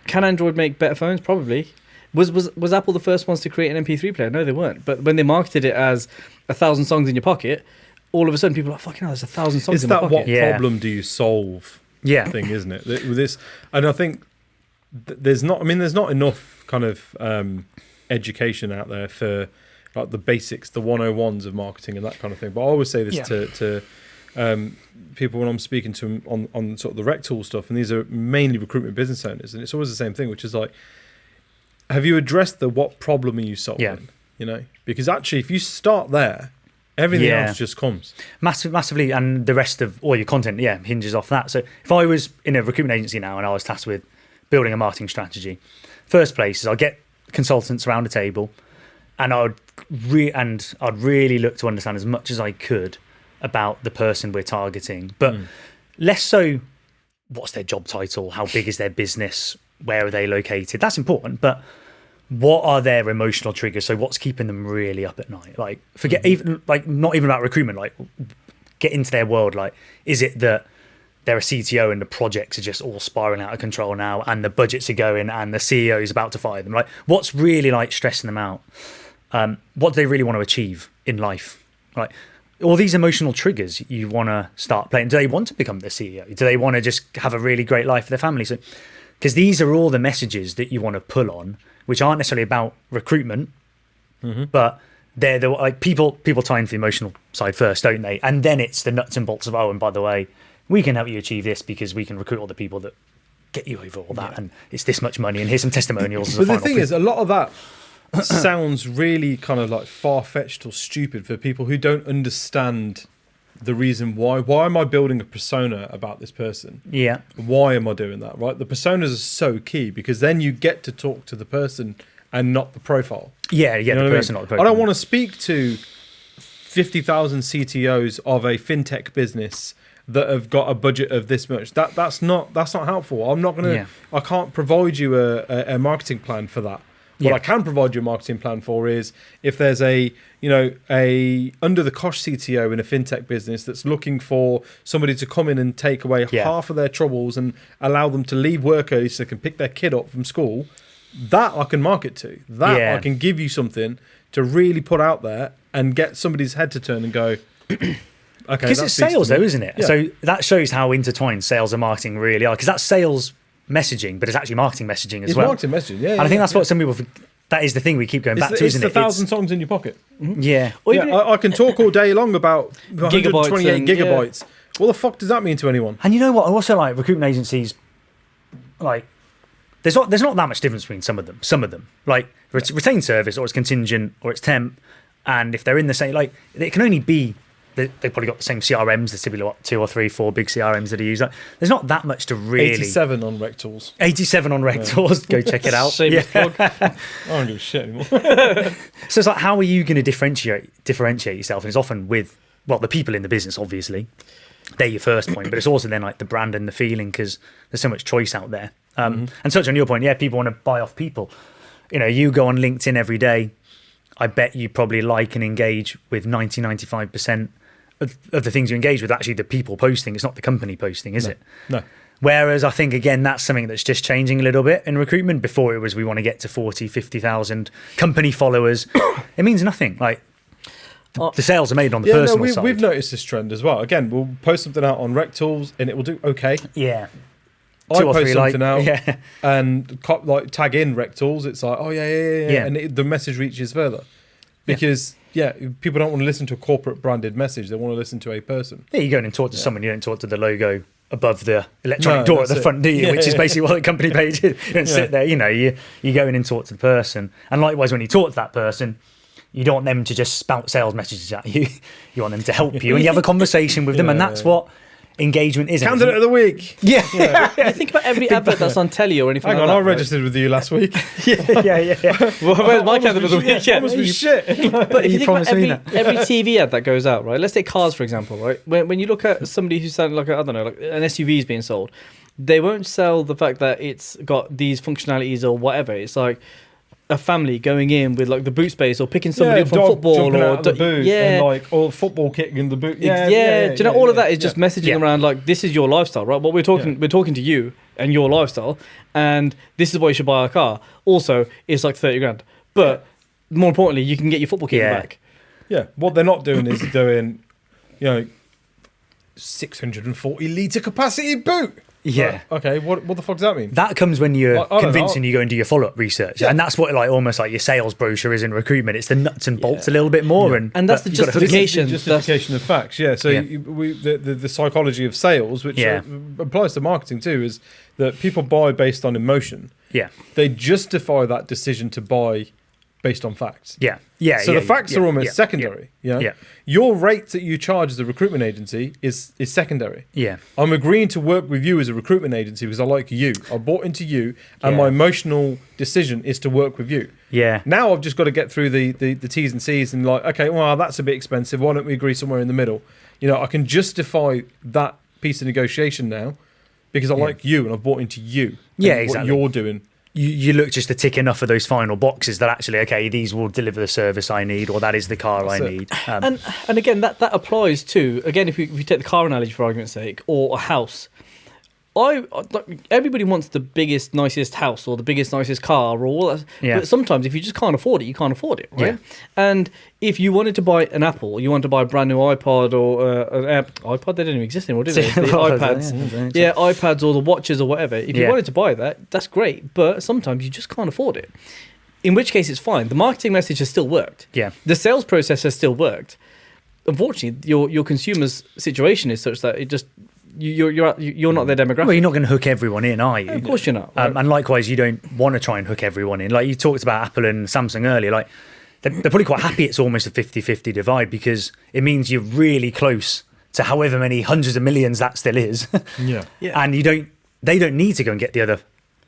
can Android make better phones? Probably. Was Apple the first ones to create an MP3 player? No, they weren't. But when they marketed it as 1,000 songs in your pocket, all of a sudden people are like, fucking hell, there's 1,000 songs in my pocket. It's that what problem do you solve thing, isn't it? With this, and I think there's not enough kind of education out there for like the basics, the 101s of marketing and that kind of thing. But I always say this to people when I'm speaking to them on sort of the rec tool stuff, and these are mainly recruitment business owners, and it's always the same thing, which is like, have you addressed the what problem are you solving? Yeah. You know, because actually if you start there, everything else just comes. Massively, and the rest of all your content, hinges off that. So if I was in a recruitment agency now and I was tasked with building a marketing strategy, first place is I'd get consultants around the table, and I'd really look to understand as much as I could about the person we're targeting, but less so what's their job title, how big is their business, where are they located. That's important, but what are their emotional triggers? So what's keeping them really up at night? Like, forget even like not even about recruitment, like get into their world. Like, is it that they're a CTO and the projects are just all spiraling out of control now and the budgets are going and the CEO is about to fire them? Like, what's really like stressing them out? What do they really want to achieve in life? Like, all these emotional triggers you want to start playing. Do they want to become the CEO? Do they want to just have a really great life for their family? So, because these are all the messages that you want to pull on, which aren't necessarily about recruitment, but they're the like people tie into the emotional side first, don't they? And then it's the nuts and bolts of, oh, and by the way, we can help you achieve this because we can recruit all the people that get you over all that, and it's this much money, and here's some testimonials. But the thing is, a lot of that sounds really kind of like far-fetched or stupid for people who don't understand the reason why. Why am I building a persona about this person? Yeah. Why am I doing that, right? The personas are so key because then you get to talk to the person and not the profile. Yeah, the person, not the profile. I don't want to speak to 50,000 CTOs of a fintech business that have got a budget of this much. That's not helpful. I'm not going to, I can't provide you a marketing plan for that. What I can provide you a marketing plan for is if there's a under the cosh CTO in a fintech business that's looking for somebody to come in and take away half of their troubles and allow them to leave work early so they can pick their kid up from school, that I can market to. That I can give you something to really put out there and get somebody's head to turn and go, okay. Because it's sales though, isn't it? Yeah. So that shows how intertwined sales and marketing really are, because that's sales messaging, but it's actually marketing messaging as well. It's marketing messaging, And I think that's what some people that is the thing we keep going back to, isn't it? It's the 1,000 songs in your pocket. Yeah. I can talk all day long about 128 gigabytes. What the fuck does that mean to anyone? And you know what? Also, like recruitment agencies, like there's not that much difference between some of them. Like retained service, or it's contingent, or it's temp, and if they're in the same, like it can only be. They've probably got the same CRMs. There's typically 2 or 3, 4 big CRMs that are used. Like, there's not that much to really. 87 on rec tools. 87 on rec tools. Go check it out. Plug. I don't give a shit anymore. So it's like, how are you going to differentiate yourself? And it's often with the people in the business. Obviously, they're your first point, but it's also then like the brand and the feeling, because there's so much choice out there. And touch on your point, people want to buy off people. You go on LinkedIn every day. I bet you probably like and engage with 95% of the things you engage with, actually the people posting. It's not the company posting, is it? No. Whereas I think, again, that's something that's just changing a little bit in recruitment. Before it was, we want to get to 40, 50,000 company followers. It means nothing. Like, the sales are made on the personal side. We've noticed this trend as well. Again, we'll post something out on rec tools and it will do okay. Yeah. I post something out and tag in rec tools. It's like, oh, yeah. And the message reaches further. Because, people don't want to listen to a corporate branded message. They want to listen to a person. Yeah, you go in and talk to someone. You don't talk to the logo above the electronic door at the front, do you? Which is basically what the company page is. You don't sit there, you go in and talk to the person. And likewise, when you talk to that person, you don't want them to just spout sales messages at you. You want them to help you. And you have a conversation with them. And that's what engagement is. Candidate of the week. Yeah. You think about every advert that's on telly or anything. Hang on, I registered with you last week. Yeah. Well, where's my candidate of the week? That must be shit. But if you think about every TV ad that goes out, right? Let's take cars for example, right? When you look at somebody who's selling like an SUV is being sold, they won't sell the fact that it's got these functionalities or whatever. It's like, a family going in with like the boot space or picking somebody up from dog football jumping or out of the boot and like or football kicking in the boot. do you know all of that is just messaging around like this is your lifestyle, right? What we're talking to you and your lifestyle, and this is why you should buy a car. Also, it's like 30 grand, but more importantly, you can get your football kit back. Yeah, what they're not doing is doing, 640 litre capacity boot. Yeah. Like, okay, what the fuck does that mean? That comes when you're Like, I don't convincing know. you go and do your follow-up research. And that's what like almost like your sales brochure is in recruitment. It's the nuts and bolts a little bit more. And that's the you've gotta hook it. justification. Justification of facts, yeah. So the psychology of sales, which applies to marketing too, is that people buy based on emotion. Yeah. They justify that decision to buy based on facts. Yeah. Yeah. So the facts are almost secondary. Yeah. Your rate that you charge as a recruitment agency is secondary. Yeah. I'm agreeing to work with you as a recruitment agency because I like you. I bought into you, and my emotional decision is to work with you. Yeah. Now I've just got to get through the T's and C's and like, okay, well, that's a bit expensive. Why don't we agree somewhere in the middle? I can justify that piece of negotiation now because I like you and I've bought into you. Yeah, and exactly. What you're doing. You look just to tick enough of those final boxes that actually, okay, these will deliver the service I need, or that is the car I need. And again, that applies to, again, if we take the car analogy for argument's sake, or a house. Everybody wants the biggest, nicest house or the biggest, nicest car or all that. Yeah. But sometimes if you just can't afford it, you can't afford it, right? Yeah. And if you wanted to buy an Apple, you wanted to buy a brand new iPod or an iPod, they don't even exist anymore, do they? The iPads. Yeah, iPads or the watches or whatever. If you wanted to buy that, that's great. But sometimes you just can't afford it. In which case it's fine. The marketing message has still worked. Yeah. The sales process has still worked. Unfortunately, your consumer's situation is such that it just... You're not their demographic. Well, you're not going to hook everyone in, are you? Of course you're not. Right? And likewise, you don't want to try and hook everyone in. Like you talked about Apple and Samsung earlier, like they're probably quite happy it's almost a 50-50 divide because it means you're really close to however many hundreds of millions that still is. Yeah. And they don't need to go and get the other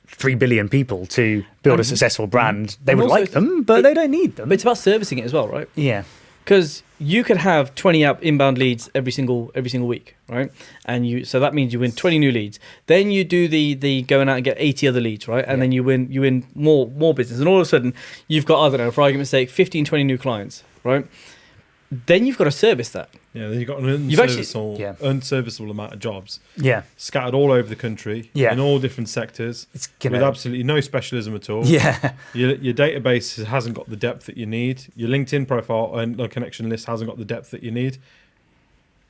3 billion people to build a successful brand. They would like them, but they don't need them. But it's about servicing it as well, right? Yeah. Because you could have 20 inbound leads every single week, right? And so that means you win 20 new leads. Then you do the going out and get 80 other leads, right? And then you win more business. And all of a sudden, you've got, I don't know, for argument's sake, 15, 20 new clients, right? Then you've got to service that. Yeah, then you've got an unserviceable amount of jobs scattered all over the country in all different sectors with absolutely no specialism at all. Yeah. Your database hasn't got the depth that you need. Your LinkedIn profile and connection list hasn't got the depth that you need.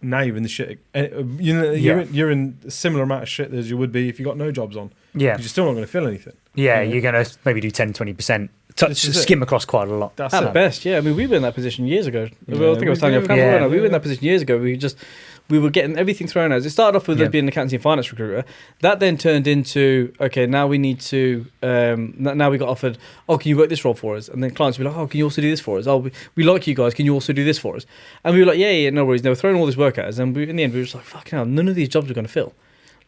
Now you're in the shit. You're in a similar amount of shit as you would be if you got no jobs on. Yeah. You're still not going to fill anything. Yeah, you're going to maybe do 10-20%. Skim across quite a lot. That's At best, yeah. I mean, we were in that position years ago. I think I was telling you, we were in that position years ago. We were getting everything thrown at us. It started off with us being an accountancy and finance recruiter. That then turned into, okay, now we need to, now we got offered, oh, can you work this role for us? And then clients would be like, oh, can you also do this for us? Oh, we like you guys. Can you also do this for us? And we were like, yeah, no worries. They were throwing all this work at us. And in the end, we were just like, fucking hell, none of these jobs are going to fill.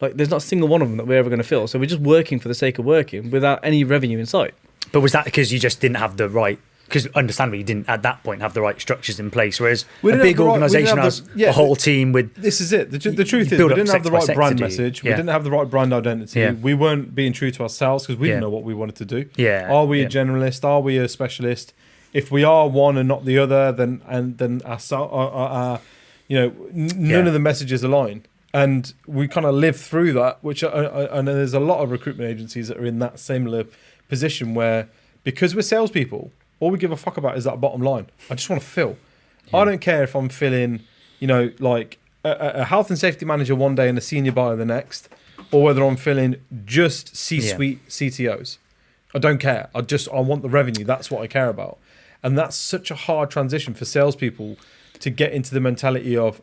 Like, there's not a single one of them that we're ever going to fill. So we're just working for the sake of working without any revenue in sight. But was that because you just didn't have the right... Because understandably, you didn't at that point have the right structures in place, whereas a big organisation has a whole team with... This is it. The truth is, we didn't have the right brand message. We didn't have the right brand identity. Yeah. We weren't being true to ourselves because we didn't know what we wanted to do. Yeah. Are we a generalist? Are we a specialist? If we are one and not the other, then none of the messages align. And we kind of live through that, and there's a lot of recruitment agencies that are in that similar position where, because we're salespeople, all we give a fuck about is that bottom line. I just want to fill. Yeah. I don't care if I'm filling, like a health and safety manager one day and a senior buyer the next, or whether I'm filling just C-suite CTOs. I don't care. I want the revenue. That's what I care about. And that's such a hard transition for salespeople to get into the mentality of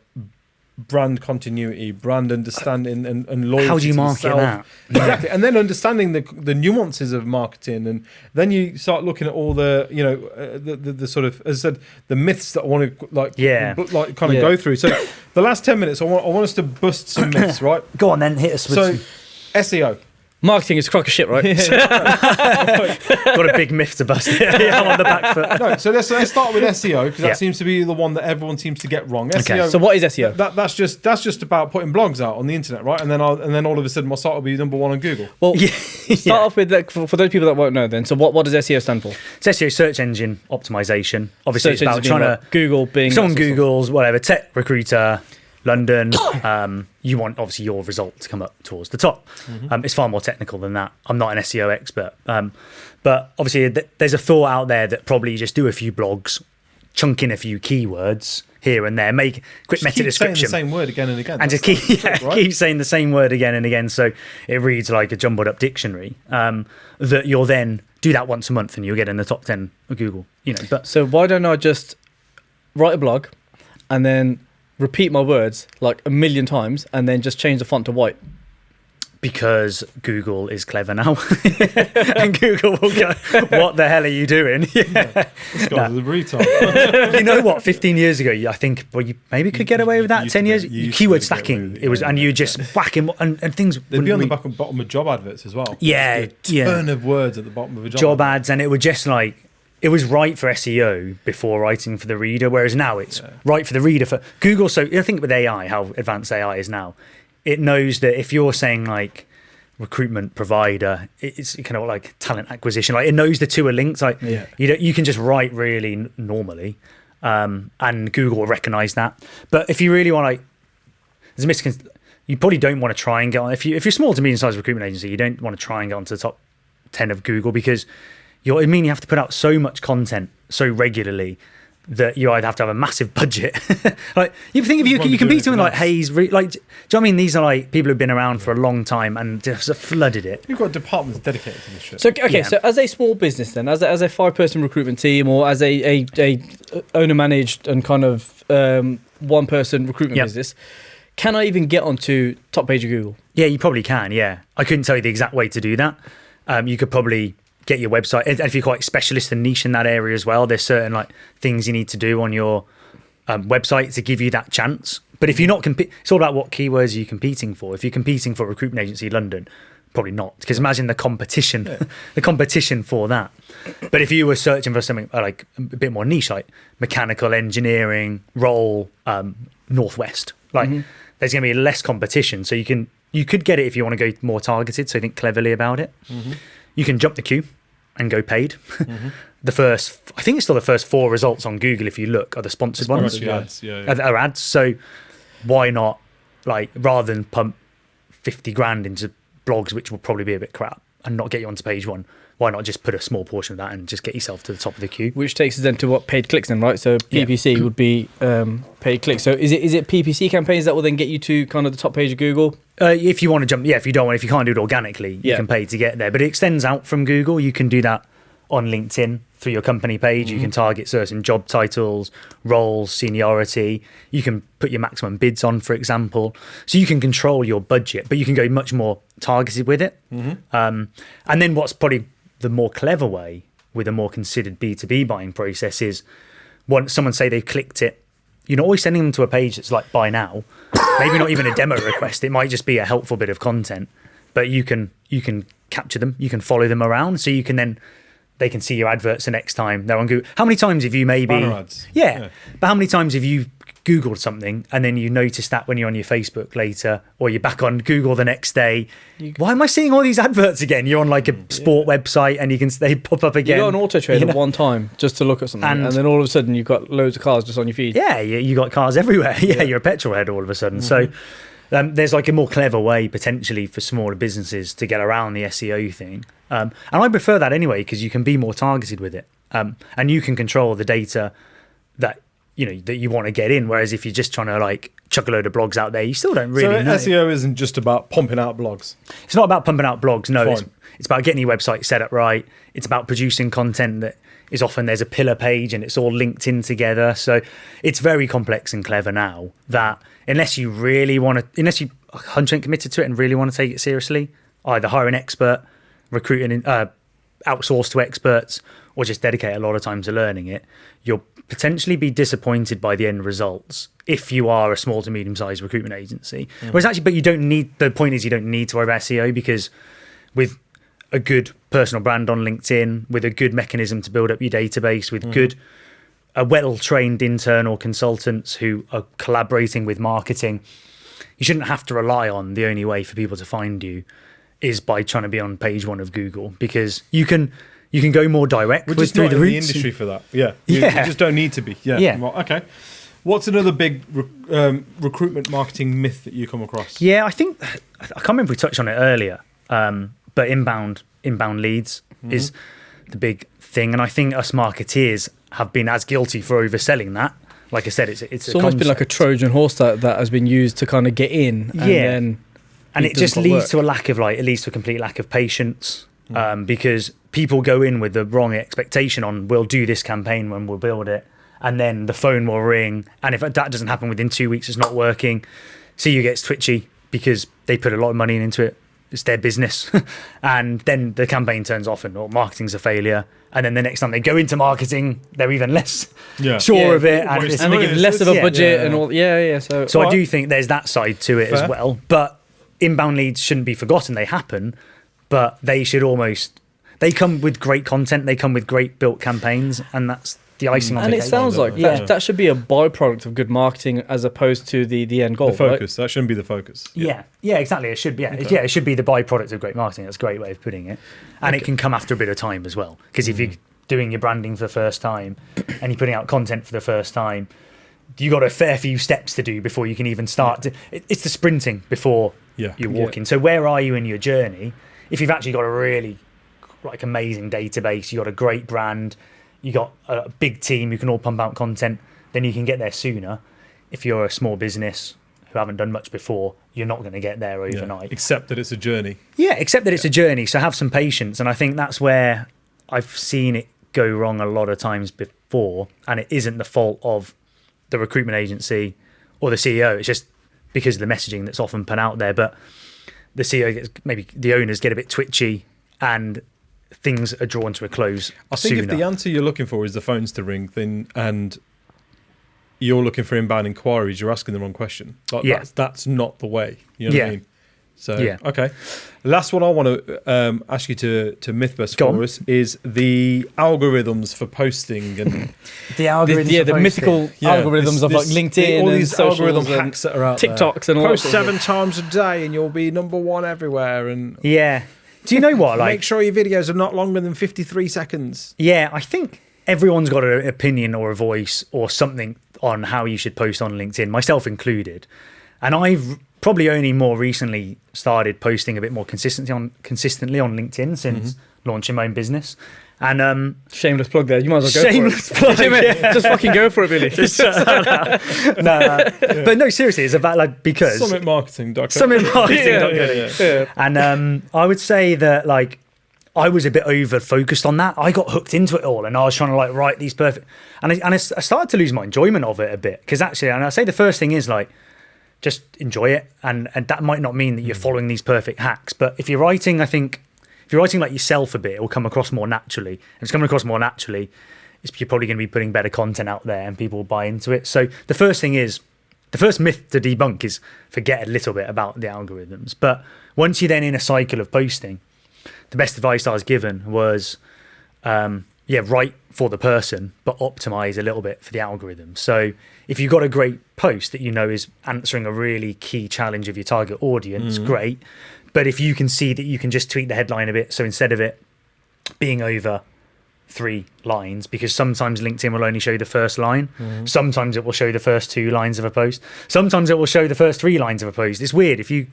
brand continuity, brand understanding, and loyalty. How do you market that? Exactly, and then understanding the nuances of marketing, and then you start looking at all the the sort of, as I said, the myths that I want to go through. So the last 10 minutes, I want us to bust some myths, right? Go on then, hit us with SEO. Marketing is a crock of shit, right? Got a big myth to bust. I'm on the back foot. No, so let's start with SEO because Yeah. that seems to be the one that everyone seems to get wrong. SEO. So what is SEO? That's just about putting blogs out on the internet, right? And then all of a sudden my site will be number one on Google. Well, start off with like, for those people that won't know. Then, so what does SEO stand for? It's SEO, search engine optimization. Obviously, Search it's about engine being trying what? Google, Bing. someone that sort of stuff. Googles whatever tech recruiter London. You want obviously your result to come up towards the top. It's far more technical than that. I'm not an SEO expert, but obviously there's a thought out there that probably just do a few blogs, chunk in a few keywords here and there, make quick meta Keep saying description. the same word again and again. And That's just keep, the trick, right? keep saying the same word again and again, so it reads like a jumbled up dictionary. That you'll then do that once a month, and you'll get in the top 10 of Google. But So why don't I just write a blog and then repeat my words like a million times and then just change the font to white? because Google is clever now, and Google will go, "What the hell are you doing?" This guy's a retard. You know what? 15 years ago, I think, well, you maybe could get away with that. used 10 to years, be- you used to keyword be able to get away stacking. with it, It was, yeah, and yeah, you just whack him, and things. They'd be on the wouldn't back and bottom of job adverts as well. Yeah, Just a yeah. ton of words at the bottom of a job advert. ads, and it would just like it was right for SEO before writing for the reader, whereas now it's right for the reader for Google. So I think with AI, how advanced AI is now, it knows that if you're saying like recruitment provider, it's kind of like talent acquisition, like it knows the two are linked. Like you can just write really normally, and Google will recognize that. But if you really want, like, there's a misconception. You probably don't want to try and get on if you're small to medium sized recruitment agency. You don't want to try and get onto the top 10 of Google because you have to put out so much content so regularly that you either have to have a massive budget. Like you think if you compete with like Hayes, do you know what I mean? These are like people who've been around for a long time and just flooded it. You've got departments dedicated to this shit. So so as a small business, then as a 5-person recruitment team, or as a owner managed and kind of 1-person recruitment business, can I even get onto top page of Google? Yeah, you probably can. Yeah, I couldn't tell you the exact way to do that. You could probably get your website, and if you're quite specialist and niche in that area as well, there's certain like things you need to do on your website to give you that chance. But if you're not it's all about what keywords are you competing for. If you're competing for recruitment agency London, probably not, because imagine the competition, the competition for that. But if you were searching for something like a bit more niche, like mechanical engineering role, Northwest, like there's going to be less competition, so you could get it if you want to go more targeted. So think cleverly about it. You can jump the queue and go paid. I think it's still the first 4 results on Google, if you look, are the sponsored ones. Ads, Are ads. So why not, like, rather than pump 50 grand into blogs, which will probably be a bit crap, and not get you onto page 1, why not just put a small portion of that and just get yourself to the top of the queue? Which takes us then to what paid clicks then, right? So PPC would be paid clicks. So is it PPC campaigns that will then get you to kind of the top page of Google? If you want to jump, if you can't do it organically, you can pay to get there. But it extends out from Google. You can do that on LinkedIn through your company page. You can target certain job titles, roles, seniority. You can put your maximum bids on, for example. So you can control your budget, but you can go much more targeted with it. And then what's probably the more clever way with a more considered B2B buying process is once someone say they've clicked it, you're not always sending them to a page that's like buy now. Maybe not even a demo request. It might just be a helpful bit of content, but you can capture them. You can follow them around, so you can then they can see your adverts the next time they're on Google. How many times have you maybe Banner ads. But how many times have you Googled something and then you notice that when you're on your Facebook later, or you're back on Google the next day? Why am I seeing all these adverts again? You're on like a sport website and they pop up again. You got an auto trade at one time just to look at something, and then all of a sudden you've got loads of cars just on your feed. Yeah, you got cars everywhere. You're a petrol head all of a sudden. So there's like a more clever way potentially for smaller businesses to get around the SEO thing. And I prefer that anyway, because you can be more targeted with it, and you can control the data that you want to get in. Whereas if you're just trying to like chuck a load of blogs out there, you still don't really know. So SEO isn't just about pumping out blogs. It's not about pumping out blogs. No, Fine. it's about getting your website set up right. It's about producing content that is often there's a pillar page and it's all linked in together. So it's very complex and clever now that unless you 100% committed to it and really want to take it seriously, either hire an expert, recruit outsource to experts, or just dedicate a lot of time to learning it, you'll potentially be disappointed by the end results if you are a small to medium-sized recruitment agency. Whereas actually, but you don't need, the point is you don't need to worry about SEO, because with a good personal brand on LinkedIn, with a good mechanism to build up your database, with well-trained internal consultants who are collaborating with marketing. You shouldn't have to rely on the only way for people to find you is by trying to be on page 1 of Google, because you can go more direct. We're just not in the industry for that. Yeah. You just don't need to be. Yeah. Well, okay. What's another big recruitment marketing myth that you come across? Yeah, I can't remember if we touched on it earlier, but inbound leads is the big thing, and I think us marketeers have been as guilty for overselling that. Like I said, it's almost been like a Trojan horse that has been used to kind of get in, and it just leads to a complete lack of patience, because people go in with the wrong expectation on we'll do this campaign when we'll build it, and then the phone will ring, and if that doesn't happen within 2 weeks, it's not working. CEO gets twitchy because they put a lot of money into it. It's their business. And then the campaign turns off or marketing's a failure. And then the next time they go into marketing, they're even less sure of it. And they give less of a budget and all. Yeah. So I do think there's that side to it as well. But inbound leads shouldn't be forgotten. They happen, but they should they come with great content. They come with great built campaigns. And that's the icing on the cake. And it sounds like that should be a byproduct of good marketing as opposed to the end goal. The focus. Right? That shouldn't be the focus. Yeah, exactly. It should be. It should be the byproduct of great marketing. That's a great way of putting it. And it can come after a bit of time as well. Because if you're doing your branding for the first time and you're putting out content for the first time, you got a fair few steps to do before you can even start. It's the sprinting before you're walking. So where are you in your journey? If you've actually got a really amazing database, you got a great brand, you got a big team who can all pump out content, then you can get there sooner. If you're a small business who haven't done much before, you're not going to get there overnight. Except that it's a journey. Yeah, except that it's a journey. So have some patience. And I think that's where I've seen it go wrong a lot of times before. And it isn't the fault of the recruitment agency or the CEO. It's just because of the messaging that's often put out there. But the CEO maybe the owners get a bit twitchy and things are drawn to a close. I think sooner. If the answer you're looking for is the phones to ring, then and you're looking for inbound inquiries, you're asking the wrong question. That's not the way. You know what I mean? So okay. Last one I want to ask you to myth bust for us is the algorithms for posting and the algorithms. The mythical algorithms of LinkedIn, all these algorithm and hacks that are out TikToks there. and all. Post 7 times a day and you'll be number 1 everywhere. And do you know what? Make sure your videos are not longer than 53 seconds. Yeah, I think everyone's got an opinion or a voice or something on how you should post on LinkedIn, myself included. And I've probably only more recently started posting a bit more consistently on LinkedIn since launching my own business. And shameless plug there. You might as well go shameless for it. Plug, Just fucking go for it, Billy. But no, seriously, it's about because summitmarketing.co. And I would say that I was a bit over focused on that. I got hooked into it all, and I was trying to write these perfect. And I started to lose my enjoyment of it a bit because actually, and I say the first thing is just enjoy it, and that might not mean that you're following these perfect hacks, but if you're writing, I think. If you're writing yourself a bit, it will come across more naturally. And if it's coming across more naturally, you're probably going to be putting better content out there and people will buy into it. So the first myth to debunk is forget a little bit about the algorithms. But once you're then in a cycle of posting, the best advice I was given was, write for the person, but optimize a little bit for the algorithm. So if you've got a great post that is answering a really key challenge of your target audience, great. But if you can see that you can just tweak the headline a bit, so instead of it being over 3 lines, because sometimes LinkedIn will only show the first line, sometimes it will show the first 2 lines of a post, sometimes it will show the first 3 lines of a post. It's weird. If you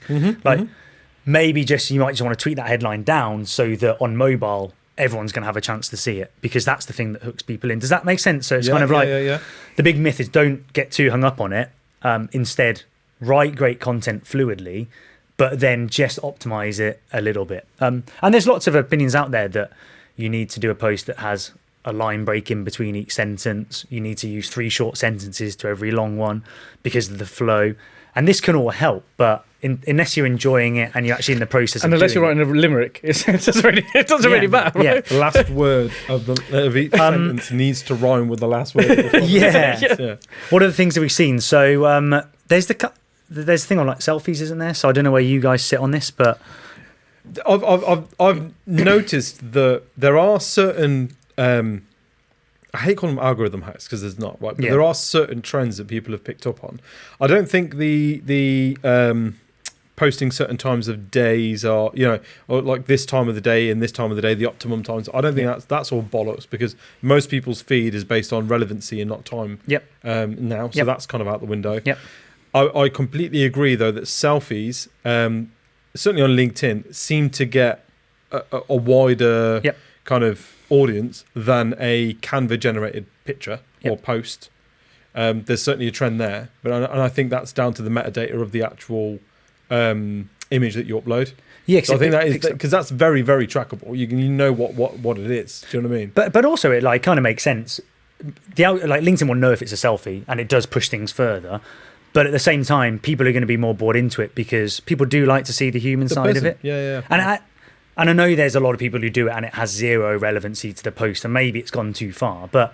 maybe you might just want to tweak that headline down so that on mobile everyone's going to have a chance to see it, because that's the thing that hooks people in. Does that make sense? So it's the big myth is don't get too hung up on it. Instead, write great content fluidly, but then just optimize it a little bit. And there's lots of opinions out there that you need to do a post that has a line break in between each sentence. You need to use 3 short sentences to every long one because of the flow. And this can all help, but unless you're enjoying it and you're actually in the process and unless you're writing a limerick, it doesn't really matter. Right? Yeah. The last word of each sentence needs to rhyme with the last word. What are the things that we've seen? So there's a thing on selfies, isn't there? So I don't know where you guys sit on this, but I've noticed that there are certain I hate calling them algorithm hacks because there's not, right, but there are certain trends that people have picked up on. I don't think the posting certain times of days are, or like this time of the day and this time of the day, the optimum times. I don't think that's all bollocks, because most people's feed is based on relevancy and not time. Now, so that's kind of out the window. I completely agree though that selfies, certainly on LinkedIn, seem to get a wider kind of audience than a Canva generated picture or post. There's certainly a trend there, but I think that's down to the metadata of the actual image that you upload. So I think that is because that's very, very trackable. You know what it is. Do you know what I mean? But also it like kind of makes sense. Like LinkedIn will know if it's a selfie, and it does push things further. But at the same time, people are going to be more bought into it because people do like to see the human side of it. And I know there's a lot of people who do it and it has zero relevancy to the post, and maybe it's gone too far. But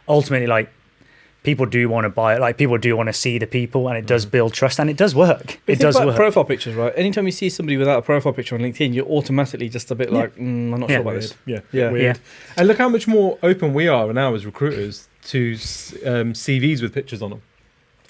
ultimately, like, people do want to buy it. Like, people do want to see the people, and it does build trust, and it does work. It does work. Profile pictures, right? Anytime you see somebody without a profile picture on LinkedIn, you're automatically just a bit like, I'm not sure about this. Weird. And look how much more open we are now as recruiters to CVs with pictures on them.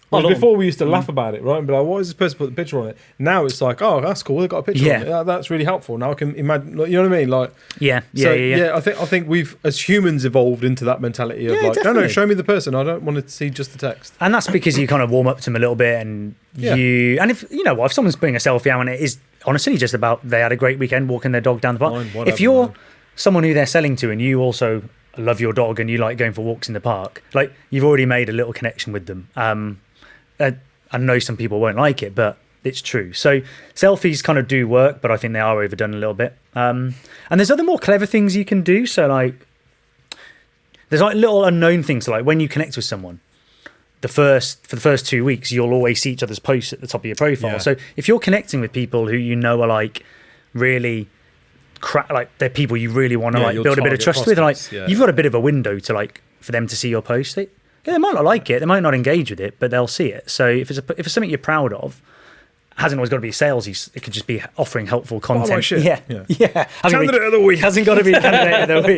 Well, before we used to laugh about it, right? And be like, why is this person put the picture on it? Now it's like, oh, that's cool. They've got a picture on it. That's really helpful. Now I can imagine, you know what I mean? Like, I think we've, as humans, evolved into that mentality of like, definitely. No, show me the person. I don't want to see just the text. And that's because you kind of warm up to them a little bit, and and if if someone's putting a selfie out and it is honestly just about they had a great weekend walking their dog down the park. If you're someone who they're selling to and you also love your dog and you like going for walks in the park, like, you've already made a little connection with them. I know some people won't like it, but it's true. So selfies kind of do work, but I think they are overdone a little bit. And there's other more clever things you can do. So like, there's like little unknown things. So like when you connect with someone, for the first 2 weeks, you'll always see each other's posts at the top of your profile. So if you're connecting with people who you know are like really like they're people you really want to like build a bit of trust with, like you've got a bit of a window to like for them to see your post. They might not like it, they might not engage with it, but they'll see it. So if it's something you're proud of, it hasn't always got to be salesy. It could just be offering helpful content. Oh, shit. Candidate of the week hasn't got to be candidate of the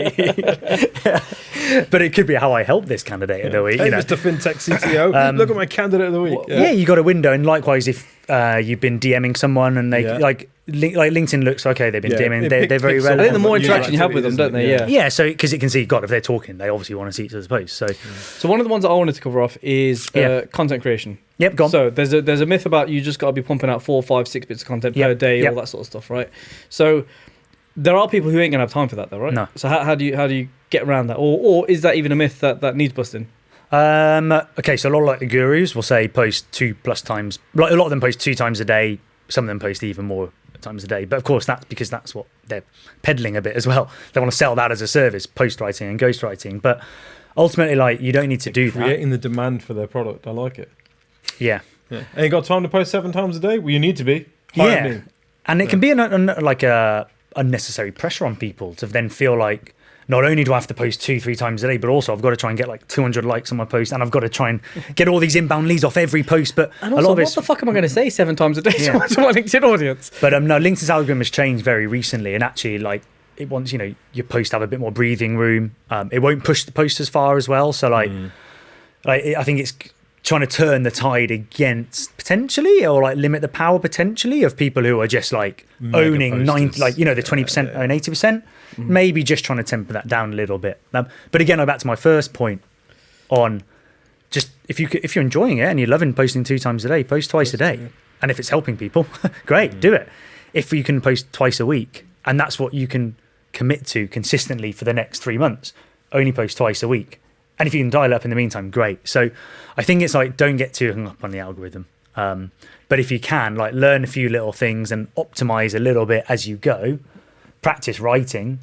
week. But it could be how I help this candidate of the week. Hey, Mr. FinTech CTO, look at my candidate of the week. You got a window, and likewise, if you've been DMing someone and they like LinkedIn looks okay, they've been DMing, they're very relevant. I think the more interaction you have with them, don't they? So because it can see, God, if they're talking, they obviously want to see each other's posts. So one of the ones that I wanted to cover off is content creation. Go on. So there's a myth about you just got to be pumping out 4, 5, 6 bits of content per day, all that sort of stuff, right? So there are people who ain't gonna have time for that, though, right? No. So how do you get around that, or is that even a myth that needs busting? Okay, so a lot of like the gurus will say post 2+ times. Like a lot of them post 2 times a day. Some of them post even more times a day. But of course, that's because that's what they're peddling a bit as well. They want to sell that as a service, post writing and ghost writing. But ultimately, like, you don't need to do that. Creating the demand for their product. I like it. Yeah. And you got time to post 7 times a day? Well, you need to be. And it can be like a unnecessary pressure on people to then feel like, not only do I have to post 2-3 times a day, but also I've got to try and get like 200 likes on my post, and I've got to try and get all these inbound leads off every post. But and also, what the fuck am I going to say 7 times a day to my LinkedIn audience? But no, LinkedIn's algorithm has changed very recently, and actually, like, it wants your post to have a bit more breathing room. It won't push the post as far as well. So like I think it's trying to turn the tide against potentially, or like limit the power potentially of people who are just like owning 90, like the 20% own 80%. Maybe just trying to temper that down a little bit. But again, I'm back to my first point on just if you're enjoying it and you're loving posting 2 times a day, post twice a day. And if it's helping people, great, do it. If you can post twice a week, and that's what you can commit to consistently for the next 3 months, only post twice a week. And if you can dial up in the meantime, great. So I think it's like, don't get too hung up on the algorithm. But if you can, like, learn a few little things and optimize a little bit as you go. Practice writing,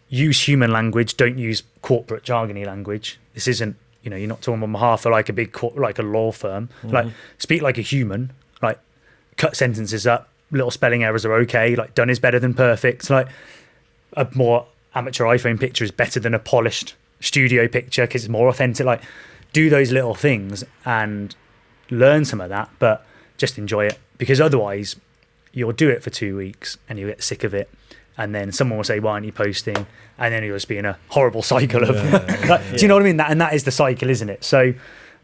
use human language, don't use corporate jargony language. This isn't, you're not talking on behalf of like a big like a law firm. Like, speak like a human, like, cut sentences up, little spelling errors are okay, like, done is better than perfect, like, a more amateur iPhone picture is better than a polished studio picture because it's more authentic. Like, do those little things and learn some of that, but just enjoy it, because otherwise you'll do it for 2 weeks and you'll get sick of it. And then someone will say, why aren't you posting? And then you'll just be in a horrible cycle of, do you know what I mean? And that is the cycle, isn't it? So,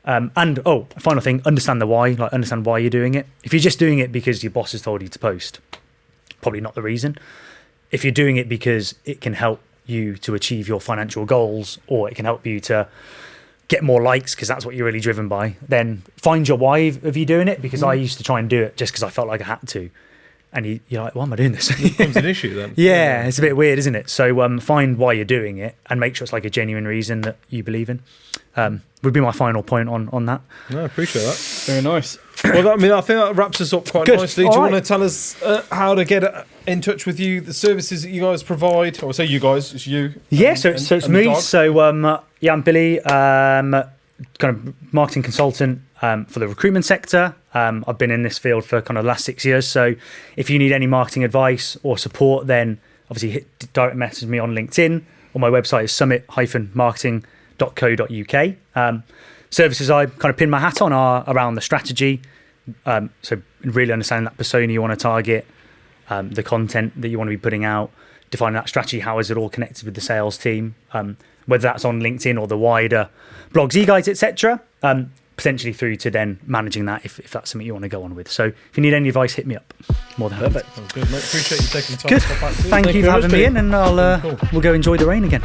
final thing, understand the why, like understand why you're doing it. If you're just doing it because your boss has told you to post, probably not the reason. If you're doing it because it can help you to achieve your financial goals, or it can help you to get more likes because that's what you're really driven by, then find your why of you doing it. Because I used to try and do it just because I felt like I had to. And you're like, why am I doing this? It becomes an issue then. Yeah, it's a bit weird, isn't it? So find why you're doing it and make sure it's like a genuine reason that you believe in. Would be my final point on that. No, I appreciate that. Very nice. Well, I think that wraps us up quite Good. nicely. Do All you right. want to tell us how to get in touch with you, the services that you guys provide? Or say you guys, it's you. Yeah, so it's and the me. dog. So I'm Billy, kind of marketing consultant for the recruitment sector. I've been in this field for kind of the last 6 years. So if you need any marketing advice or support, then obviously direct message me on LinkedIn, or my website is summit-marketing.co.uk. Services I kind of pin my hat on are around the strategy. So really understanding that persona you want to target, the content that you want to be putting out, defining that strategy, how is it all connected with the sales team, whether that's on LinkedIn or the wider blogs, e-guides, etc. Potentially through to then managing that if that's something you want to go on with. So if you need any advice, hit me up. More than happy. Perfect. Sounds good, mate. Appreciate you taking the time Good. to stop back too. Thank you for very having much, me Billy. in, and we'll go enjoy the rain again.